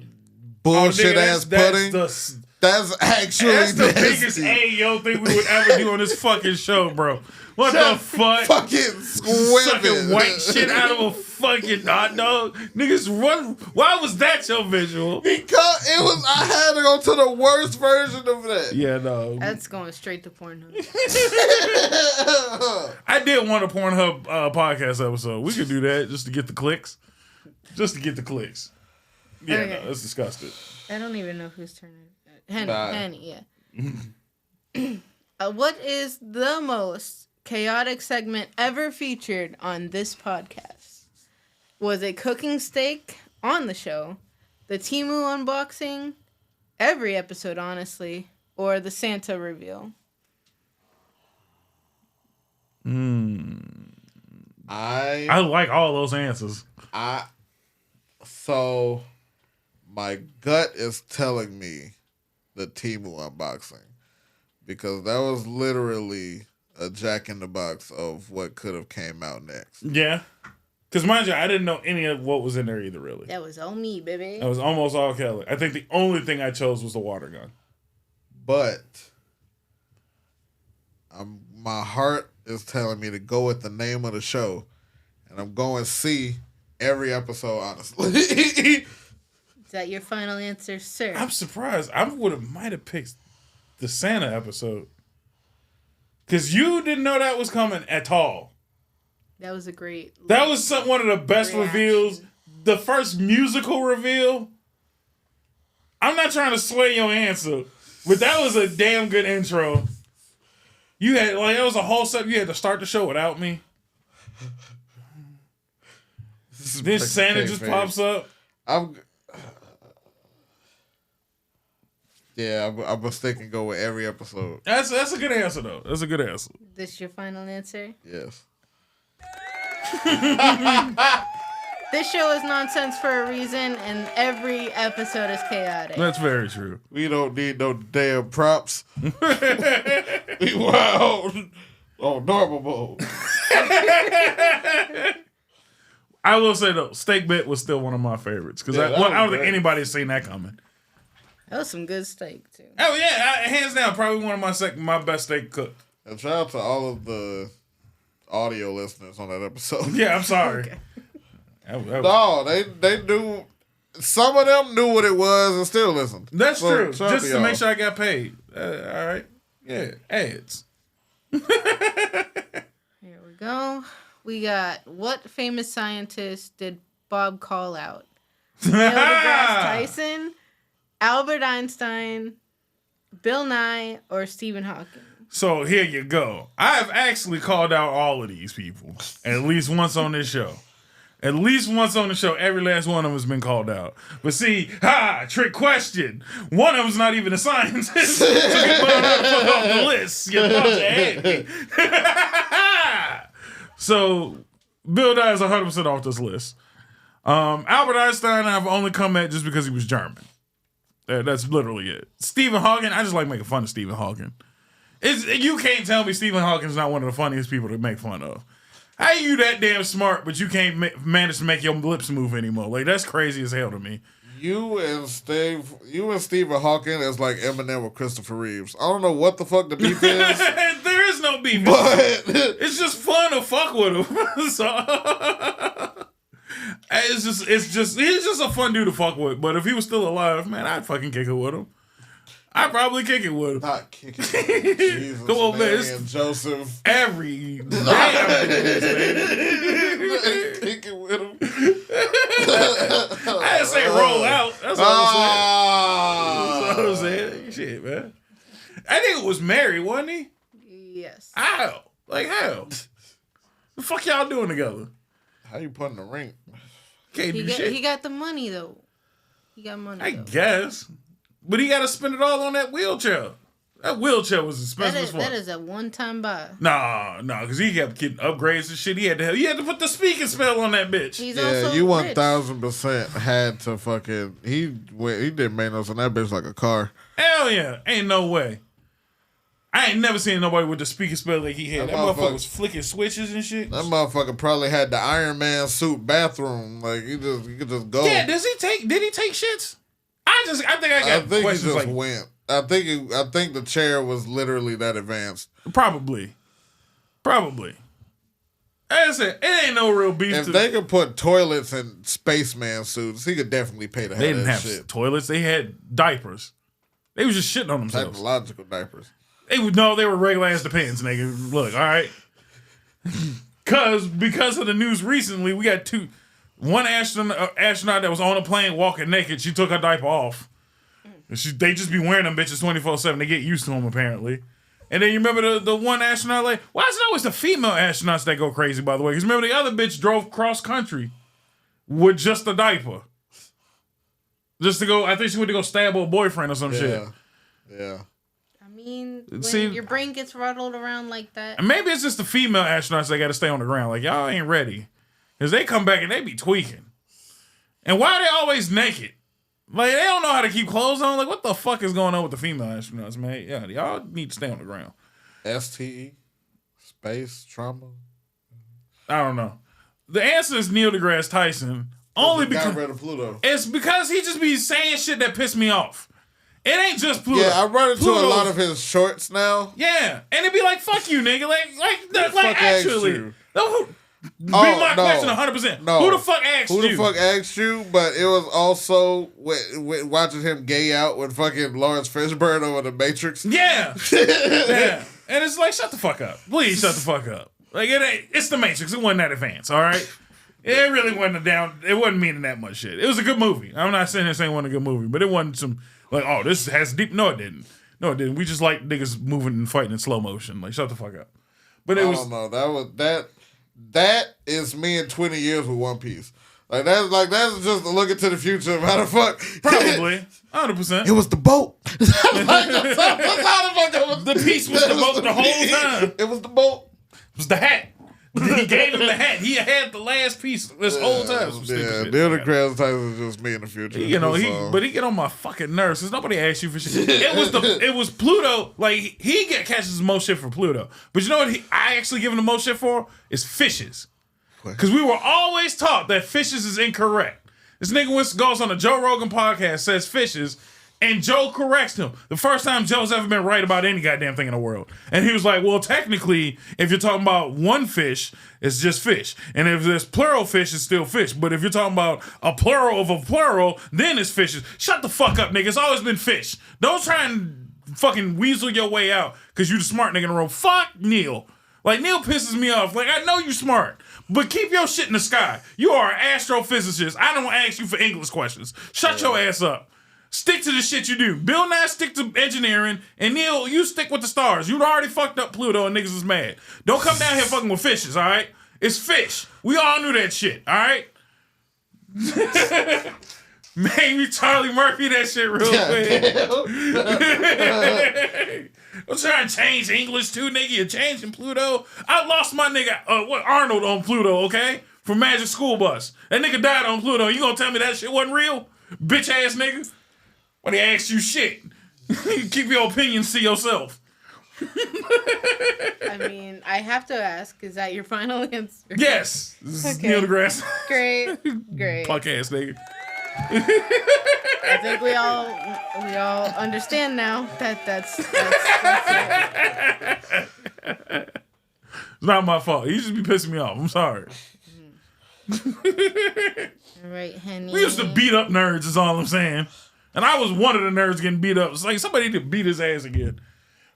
bullshit ass pudding. That's the biggest AO thing we would ever do on this fucking show, bro. What the fuck? Fucking sucking white shit out of a fucking hot dog. Niggas run. Why was that your visual? Because it was. I had to go to the worst version of that. Yeah, no. That's going straight to Pornhub. I did want a Pornhub podcast episode. We could do that just to get the clicks. Yeah, okay. No, that's disgusting. I don't even know whose turn it is. Henny, yeah. What is the most chaotic segment ever featured on this podcast? Was it cooking steak on the show, the Temu unboxing, every episode, honestly, or the Santa reveal? I like all those answers. So my gut is telling me the Temu unboxing because that was literally a Jack in the Box of what could have came out next. Yeah. Because mind you, I didn't know any of what was in there either, really. That was all me, baby. That was almost all Kelly. I think the only thing I chose was the water gun. But my heart is telling me to go with the name of the show. And I'm going to see every episode, honestly. Is that your final answer, sir? I'm surprised. I might have picked the Santa episode. Because you didn't know that was coming at all. That was a great... That was one of the best reveals. The first musical reveal. I'm not trying to sway your answer, but that was a damn good intro. You had, it was a whole set. You had to start the show without me. Then Santa just pops up. I'm mistaken. Go with every episode. That's a good answer though. That's a good answer. This your final answer? Yes. This show is nonsense for a reason, and every episode is chaotic. That's very true. We don't need no damn props. We wild on normal mode. I will say though, steak bit was still one of my favorites because I don't think anybody's seen that coming. That was some good steak too. Oh yeah, hands down, probably one of my best steak cooked. And shout out to all of the audio listeners on that episode. Yeah, I'm sorry. Okay. No, they knew. Some of them knew what it was and still listened. That's true. Just to make sure I got paid. All right. Yeah, ads. Here we go. We got what famous scientist did Bob call out? Neil deGrasse Tyson, Albert Einstein, Bill Nye, or Stephen Hawking? So here you go. I have actually called out all of these people at least once on this show. At least once on the show, every last one of them has been called out. But see, trick question. One of them's not even a scientist. So get fuck off the list. You bunch of me. So Bill Nye is 100% off this list. Albert Einstein, I've only come at just because he was German. That's literally it. Stephen Hawking, I just like making fun of Stephen Hawking. You can't tell me Stephen Hawking's not one of the funniest people to make fun of. How you that damn smart, but you can't manage to make your lips move anymore? Like, that's crazy as hell to me. You and Stephen Hawking is like Eminem with Christopher Reeves. I don't know what the fuck the beef is. There is no beef. But it's just fun to fuck with him. So, he's just a fun dude to fuck with. But if he was still alive, man, I'd fucking kick it with him. I'd probably kick it with him. Not kicking it. Jesus, come on, man. And Joseph. Every damn kick it with him. I didn't say roll out. That's all I'm saying. Shit, man. That nigga was married, wasn't he? Yes. How? Like, how? The fuck y'all doing together? How you putting the ring? Can't do shit. He got the money, though. He got money, I guess. But he got to spend it all on that wheelchair. That wheelchair was expensive as fuck. That is a one-time buy. Nah, because he kept getting upgrades and shit. He had to put the speaking spell on that bitch. He's also you rich. 1000% had to fucking. He did maintenance on that bitch like a car. Hell yeah, ain't no way. I ain't never seen nobody with the speaking spell like he had. That motherfucker was flicking switches and shit. That motherfucker probably had the Iron Man suit bathroom. Like you could just go. Yeah, did he take shits? I think I got questions he just like went. I think the chair was literally that advanced. Probably. As I said, it ain't no real beef. If they could put toilets in spaceman suits, he could definitely pay to have that shit. They didn't have toilets. They had diapers. They was just shitting on themselves. Technological diapers. They were regular ass Depends, nigga. Look, all right. Because of the news recently, we got one astronaut that was on a plane walking naked. She took her diaper off. They just be wearing them bitches 24/7. They get used to them apparently. And then you remember the one astronaut? Like, why is it always the female astronauts that go crazy? By the way, because remember the other bitch drove cross country with just a diaper, just to go. I think she went to go stab her boyfriend or some shit. Yeah. I mean, when your brain gets rattled around like that. And maybe it's just the female astronauts that got to stay on the ground. Like, y'all ain't ready. Because they come back and they be tweaking. And why are they always naked? Like, they don't know how to keep clothes on. Like, what the fuck is going on with the female astronauts, man? Yeah, y'all need to stay on the ground. STE? Space trauma? I don't know. The answer is Neil deGrasse Tyson. Only because got rid of Pluto. It's because he just be saying shit that pissed me off. It ain't just Pluto. Yeah, I run into a lot of his shorts now. Yeah, and it be like, fuck you, nigga. Like actually. Be my question 100%. No. Who the fuck asked you? Who the fuck asked you? But it was also with watching him gay out with fucking Lawrence Fishburne over The Matrix. Yeah. Yeah. And it's like, shut the fuck up. Please shut the fuck up. Like, it's The Matrix. It wasn't that advanced, all right? It really wasn't it wasn't meaning that much shit. It was a good movie. I'm not saying this ain't one a good movie, but it wasn't some, like, oh, this has deep. No, it didn't. We just like niggas moving and fighting in slow motion. Like, shut the fuck up. But it was. I don't know. That is me in 20 years with One Piece. That's just a look into the future of how the fuck. Probably. 100%. It was the boat. The piece was the boat the whole time. It was the boat. It was the hat. He gave him the hat. He had the last piece this whole time. Yeah, Neil deGrasse Tyson is just me in the future. You know, but he get on my fucking nerves because nobody asked you for shit. It was Pluto. Like he catches the most shit for Pluto. But you know what? I actually give him the most shit for is fishes. Because we were always taught that fishes is incorrect. This nigga goes on a Joe Rogan podcast, says fishes. And Joe corrects him. The first time Joe's ever been right about any goddamn thing in the world. And he was like, well, technically, if you're talking about one fish, it's just fish. And if there's plural fish, it's still fish. But if you're talking about a plural of a plural, then it's fishes. Shut the fuck up, nigga. It's always been fish. Don't try and fucking weasel your way out because you the smart nigga in the room. Fuck Neil. Like, Neil pisses me off. Like, I know you smart, but keep your shit in the sky. You are an astrophysicist. I don't ask you for English questions. Shut your ass up. Stick to the shit you do. Bill Nye stick to engineering, and Neil, you stick with the stars. You already fucked up Pluto, and niggas is mad. Don't come down here fucking with fishes, all right? It's fish. We all knew that shit, all right? Maybe Charlie Murphy that shit real quick. I'm trying to change English too, nigga. You're changing Pluto. I lost my nigga, Arnold on Pluto, okay? From Magic School Bus. That nigga died on Pluto. You gonna tell me that shit wasn't real? Bitch ass nigga. When they ask you shit, keep your opinions to yourself. I mean, I have to ask, is that your final answer? Yes. This is Neil deGrasse. Great. Punk ass nigga. I think we all understand now that's it. It's not my fault. You just be pissing me off. I'm sorry. All right, honey. We used to beat up nerds, is all I'm saying. And I was one of the nerds getting beat up. It's like somebody need to beat his ass again.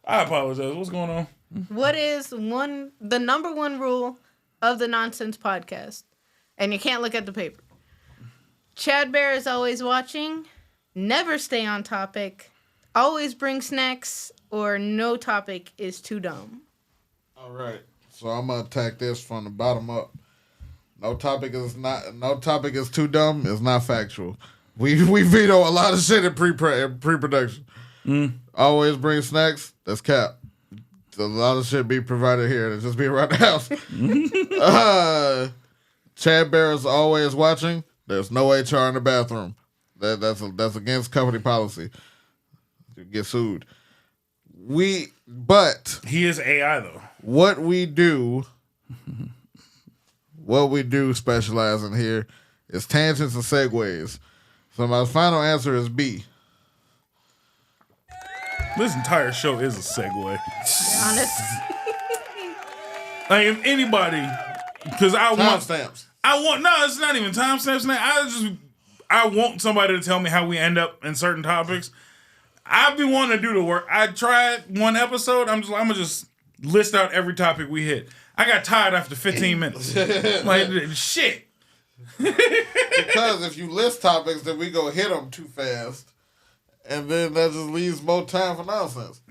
I apologize. What's going on? What is the number one rule of the Nonsense podcast? And you can't look at the paper. Chad Bear is always watching. Never stay on topic. Always bring snacks. Or no topic is too dumb. All right. So I'm gonna attack this from the bottom up. No topic is too dumb. It's not factual. We veto a lot of shit in pre-production. Always bring snacks. That's cap. A lot of shit be provided here. It just be around the house. Chad Bear is always watching. There's no HR in the bathroom. That's against company policy. You get sued. But he is AI though. What we do specialize in here is tangents and segues. So my final answer is B. This entire show is a segue. Honest. Like if anybody, because timestamps. It's not even timestamps. I want somebody to tell me how we end up in certain topics. I've been wanting to do the work. I tried one episode. I'm gonna just list out every topic we hit. I got tired after 15 minutes. Like shit. Because if you list topics, then we go hit them too fast, and then that just leaves more time for nonsense.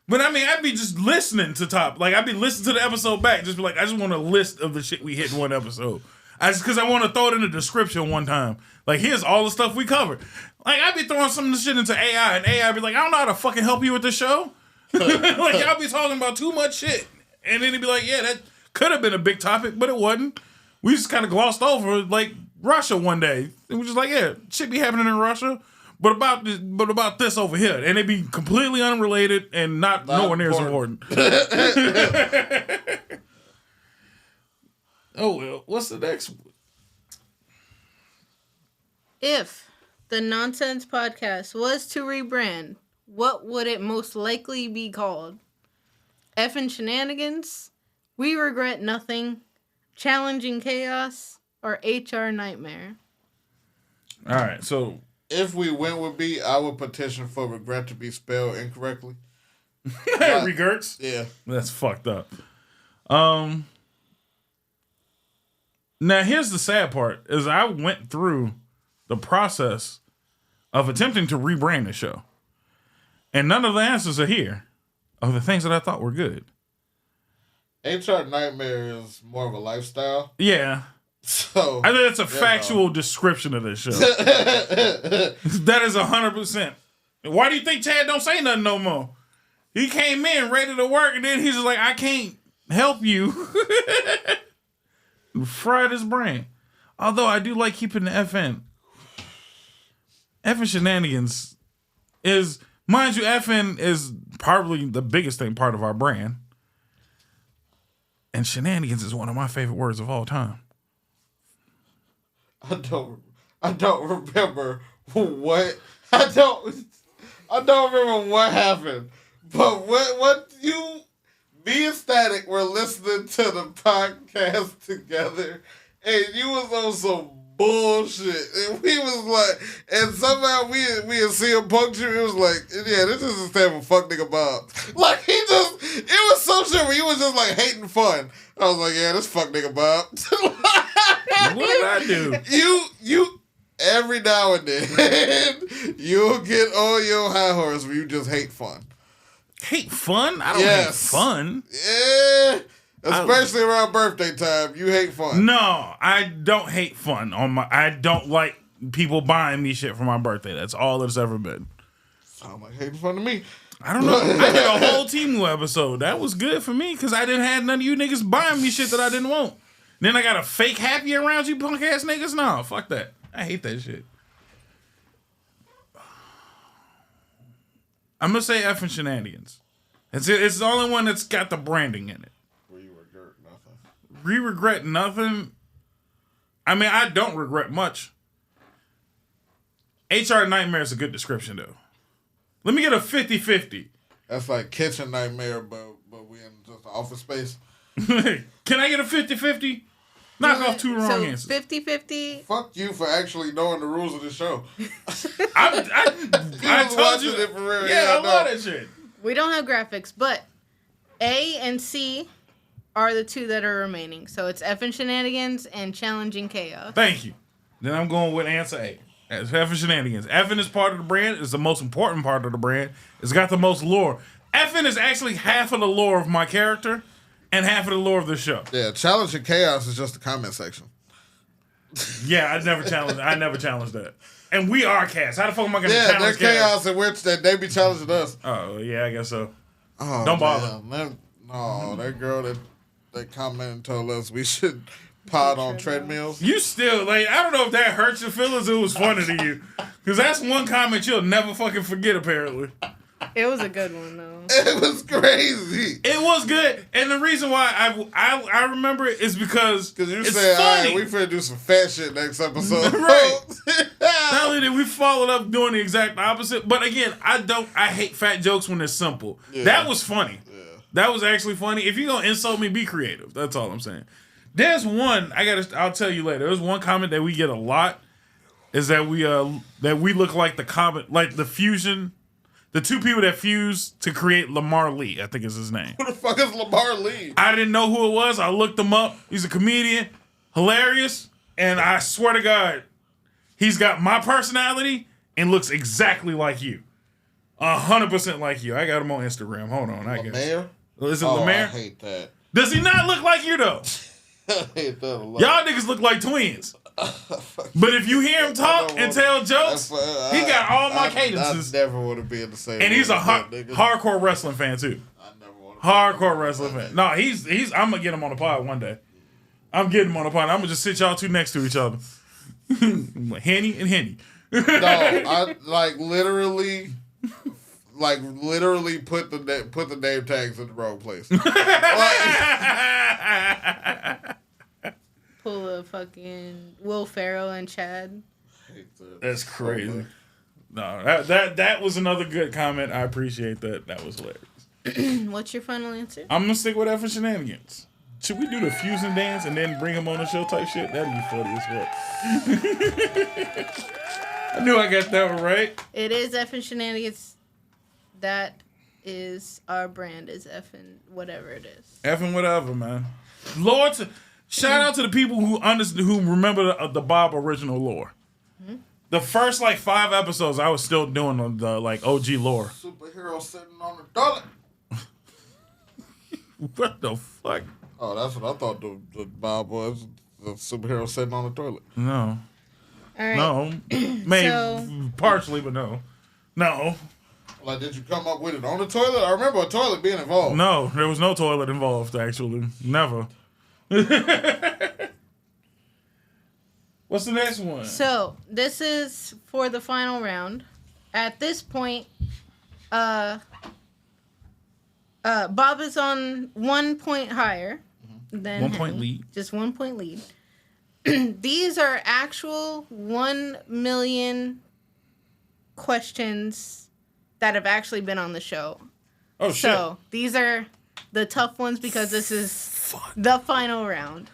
But I mean, I'd be just listening to I'd be listening to the episode back, just be like, I just want a list of the shit we hit in one episode. Because I want to throw it in the description one time. Like, here's all the stuff we covered. Like, I'd be throwing some of the shit into AI, and AI be like, I don't know how to fucking help you with this show. Like, y'all be talking about too much shit. And then he'd be like, yeah, that could have been a big topic, but it wasn't. We just kind of glossed over, like, Russia one day. And we're just like, yeah, shit be happening in Russia, but about this over here. And it'd be completely unrelated and not nowhere near as important. Oh, well, what's the next one? If the Nonsense podcast was to rebrand, what would it most likely be called? Effin' Shenanigans, We Regret Nothing, Challenging Chaos, or HR Nightmare? All right, so if we went with B, I would petition for regret to be spelled incorrectly. Regrets? Yeah. That's fucked up. Now, here's the sad part, is I went through the process of attempting to rebrand the show. And none of the answers are here of the things that I thought were good. HR Nightmare is more of a lifestyle. Yeah. So I think that's a factual description of this show. That is 100%. Why do you think Chad don't say nothing no more? He came in ready to work, and then he's just like, I can't help you fry this brain. Although I do like keeping the FN. FN shenanigans is, mind you, FN is probably the biggest part of our brand. And shenanigans is one of my favorite words of all time. I don't remember what I don't remember what happened. But what you, me and Static were listening to the podcast together, and you was on some bullshit, and we was like, and somehow we had CM Punk. It was like, yeah, this is the stand for fuck nigga Bob. Like it was some shit where you was just like hating fun. I was like, yeah, this fuck nigga Bob. What did I do? You every now and then you'll get on your high horse where you just hate fun. Hate fun? I don't hate fun. Yeah. Especially around birthday time, you hate fun. No, I don't hate fun. I don't like people buying me shit for my birthday. That's all it's ever been. Sound like hating fun to me. I don't know. I did a whole Team episode. That was good for me because I didn't have none of you niggas buying me shit that I didn't want. Then I got a fake happy around you punk ass niggas? No, fuck that. I hate that shit. I'm going to say effing shenanigans. It's the only one that's got the branding in it. We regret nothing. I mean, I don't regret much. HR Nightmare is a good description, though. Let me get a 50-50. That's like Kitchen Nightmare, but we in just office space. Can I get a 50-50? Knock off two wrong answers. 50-50. Fuck you for actually knowing the rules of the show. I told you. It for real. Yeah, I love that shit. We don't have graphics, but A and C are the two that are remaining. So it's effing shenanigans and challenging chaos. Thank you. Then I'm going with answer A. It's effing shenanigans. Effing is part of the brand. It's the most important part of the brand. It's got the most lore. Effing is actually half of the lore of my character and half of the lore of the show. Yeah, challenging chaos is just the comment section. Yeah, I never challenged that. And we are cast. How the fuck am I going to challenge there's chaos in which that they be challenging us. Oh, yeah, I guess so. Oh, don't bother. That girl that commented and told us we should pod on treadmills. You still, I don't know if that hurts your feelings or it was funny to you. Because that's one comment you'll never fucking forget, apparently. It was a good one, though. It was crazy. It was good. And the reason why I remember it is because you it's said, funny. all right, we finna do some fat shit next episode. Right. Not only did we followed up doing the exact opposite, but again, I hate fat jokes when they're simple. Yeah. That was funny. Yeah. That was actually funny. If you're gonna insult me, be creative. That's all I'm saying. There's one I'll tell you later. There's one comment that we get a lot is that we look like the fusion. The two people that fused to create Lamar Lee, I think is his name. Who the fuck is Lamar Lee? I didn't know who it was. I looked him up. He's a comedian, hilarious, and I swear to God, he's got my personality and looks exactly like you. 100% like you. I got him on Instagram. Hold on, I guess. Lemaire? Is it Lemaire? I hate that. Does he not look like you though? I hate that a lot. Y'all niggas look like twins. But if you hear him talk and tell jokes, he got all my cadences. I never want to be in the same. And he's a hardcore wrestling fan too. I never want to. Hardcore wrestling fan. No, he's. I'm gonna get him on the pod one day. I'm getting him on the pod. I'm gonna just sit y'all two next to each other. Henny and Henny. No, I literally put the name tags in the wrong place. Pull a fucking Will Ferrell and Chad. That's crazy. No, that was another good comment. I appreciate that. That was hilarious. What's your final answer? I'm gonna stick with that for shenanigans. Should we do the fusion dance and then bring him on the show type shit? That'd be funny as fuck. I knew I got that one right. It is effing shenanigans. That is our brand. Is effing whatever it is. Effing whatever, man. Lord, shout out to the people who remember the Bob original lore. Mm-hmm. The first 5 episodes, I was still doing the OG lore. Superhero sitting on the toilet. What the fuck? Oh, that's what I thought the Bob was. The superhero sitting on the toilet. No. All right. No. Maybe partially, but no. No. Like, did you come up with it on the toilet? I remember a toilet being involved. No, there was no toilet involved, actually. Never. What's the next one? So, this is for the final round. At this point, Bob is on 1 point higher than 1 point Henny. lead. Just 1 point lead. These are actual 1 million questions that have actually been on the show. Oh, shit. So, these are the tough ones because this is the final round.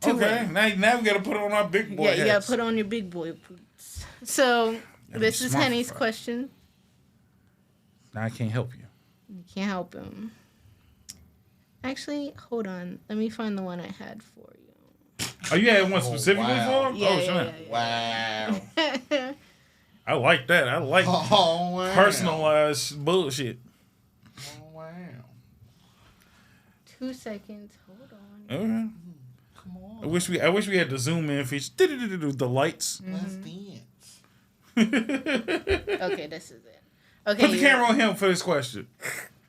Okay, now we got to put on our big boy hats. You got to put on your big boy boots. So, this is Henny's question. Now I can't help you. You can't help him. Actually, hold on. Let me find the one I had for you. Oh, you had one specifically for him? Yeah. Wow. I like that. I like personalized bullshit. Oh, wow. 2 seconds. Hold on. Okay. Come on. I wish we had the zoom in feature. The lights. Let's dance. Okay, this is it. Okay. Put the camera on him for this question.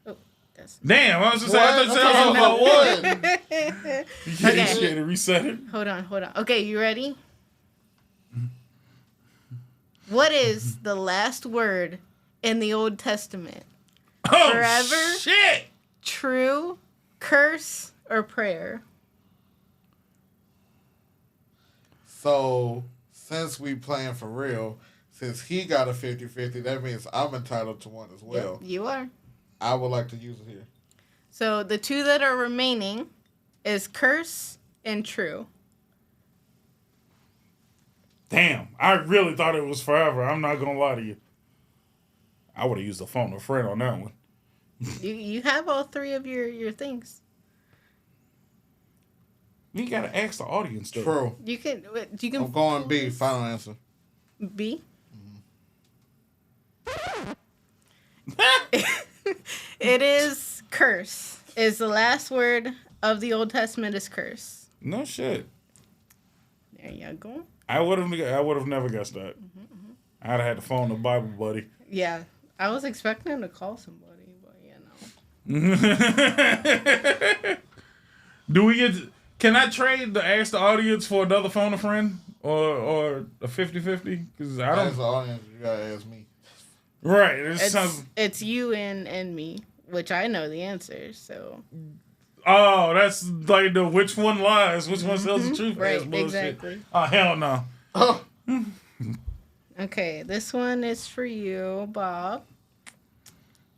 Oh, that's... Damn, I was just saying. I thought you said What? you can't reset it. Hold on. Okay, you ready? What is the last word in the Old Testament? Oh, Forever? shit! True, curse, or prayer? So, since we playing for real, since he got a 50-50, that means I'm entitled to one as well. Yep, you are. I would like to use it here. So the two that are remaining is curse and true. Damn, I really thought it was forever. I'm not gonna lie to you. I would have used a phone a friend on that one. You have all three of your things. You gotta ask the audience though. True. You can. I'm going B. Final answer. B. It is curse. Is the last word of the Old Testament is curse. No shit. There you go. I would have never guessed that. I'd have had to phone the Bible buddy. Yeah, I was expecting him to call somebody, but Do we get? Can I trade the ask the audience for another phone a friend or a 50-50? Because I don't. As the audience, you gotta ask me. Right. It's you and me, which I know the answer. So. Oh, that's like the which one lies, which one tells the truth. Right. Bullshit. Exactly. Oh hell no. Okay, this one is for you, Bob.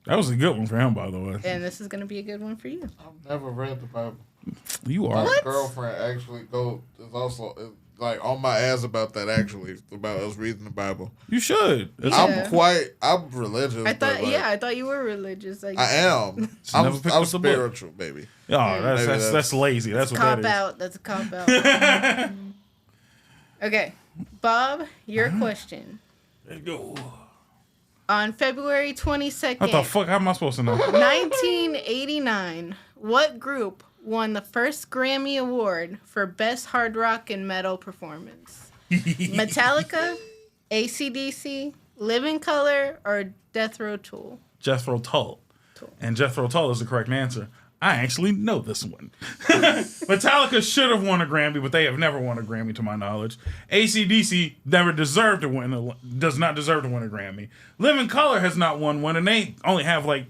That was a good one for him, by the way. And this is gonna be a good one for you. I've never read the Bible. You are. My girlfriend actually is like on my ass about that. Actually, about us reading the Bible. You should. Yeah. I'm religious. I thought you were religious. Like, I am. I'm spiritual, baby. Oh, that's lazy. That's what that is. That's a cop out. Okay, Bob, your question. Let's go. On February 22nd, What the fuck? How am I supposed to know? 1989, what group won the first Grammy Award for Best Hard Rock and Metal Performance? Metallica, AC/DC, Living Colour, or Death Row Tool? Jethro Tull. And Jethro Tull is the correct answer. I actually know this one. Metallica should have won a Grammy, but they have never won a Grammy to my knowledge. AC/DC never deserved to win. Does not deserve to win a Grammy. Living Colour has not won one, and they only have like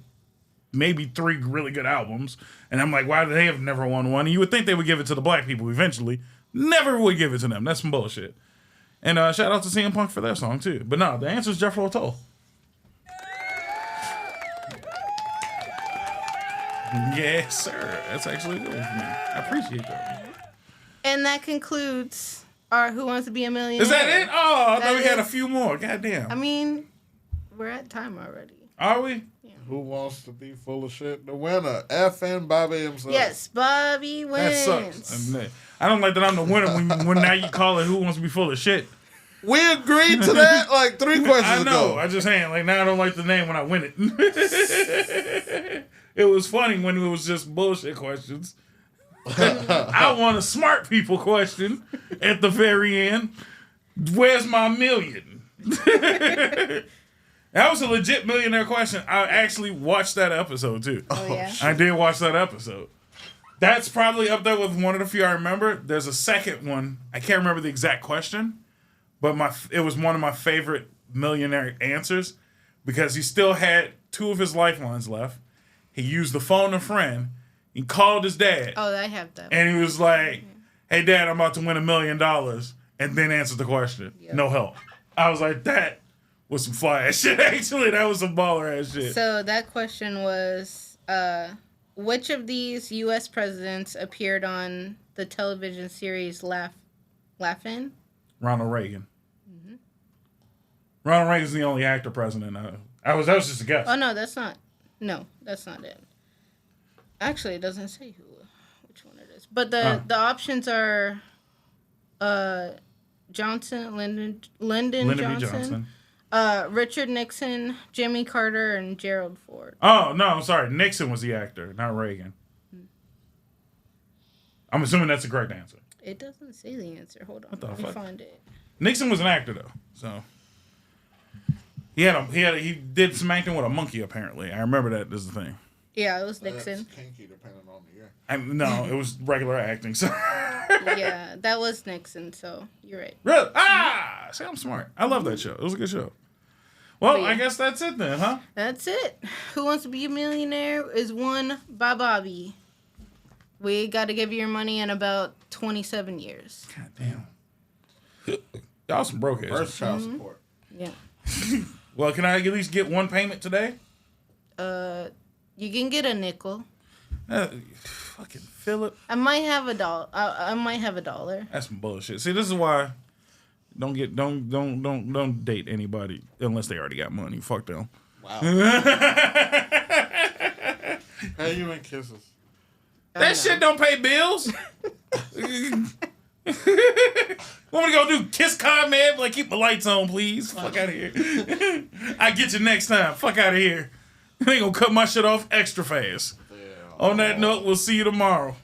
maybe 3 really good albums. And I'm like, why do they have never won one? And you would think they would give it to the black people eventually. Never would give it to them. That's some bullshit. And shout out to CM Punk for that song too. But no, the answer is Jethro Tull. Yes, sir. That's actually good one for me. I appreciate that. And that concludes our Who Wants to Be a Millionaire. Is that it? Oh, I thought we had a is- few more. Goddamn. I mean, we're at time already. Are we? Who wants to be full of shit? The winner, FNBob himself. Yes, Bobby wins. That sucks. I don't like that I'm the winner when now you call it Who Wants to Be Full of Shit. We agreed to that like 3 questions I know. ago. I just saying, like, now I don't like the name when I win it. It was funny when it was just bullshit questions. I want a smart people question at the very end. Where's my million? And That was a legit millionaire question. I actually watched that episode too. Oh yeah. I did watch that episode. That's probably up there with one of the few I remember. There's a second one. I can't remember the exact question, but it was one of my favorite millionaire answers because he still had 2 of his lifelines left. He used the phone a friend. He called his dad. Oh, I have that. And he was like, "Hey, Dad, I'm about to win $1 million," and then answered the question. Yep. No help. I was like, that was some fly ass shit. Actually, that was some baller ass shit. So that question was, which of these U.S. presidents appeared on the television series Laugh-In? Ronald Reagan. Mm-hmm. Ronald Reagan's the only actor president. That was just a guess. Oh no, that's not. No, that's not it. Actually, it doesn't say which one it is. But the options are, Johnson, Lyndon Johnson. Richard Nixon, Jimmy Carter, and Gerald Ford. Oh, no, I'm sorry. Nixon was the actor, not Reagan. I'm assuming that's the correct answer. It doesn't say the answer. Hold on. Let me find it. Nixon was an actor, though. So he did some acting with a monkey, apparently. I remember that is the thing. Yeah, it was Nixon. That's kinky, depending on the year. No, it was regular acting. So yeah, that was Nixon, so you're right. Really? Ah! See, I'm smart. I love that show. It was a good show. Well, I guess that's it then, huh? That's it. Who Wants to Be a Millionaire is won by Bobby. We got to give you your money in about 27 years. God damn. Y'all some broke heads. First child support. Yeah. Well, can I at least get one payment today? You can get a nickel. Fucking Philip. I might have $1. I might have $1. That's some bullshit. See, this is why don't date anybody unless they already got money. Fuck them. Wow. How you in kisses? That shit don't pay bills. What we gonna do? Kiss comment? Like, keep the lights on, please. Fuck out of here. I get you next time. Fuck out of here. You ain't gonna cut my shit off extra fast. Yeah. On that note, we'll see you tomorrow.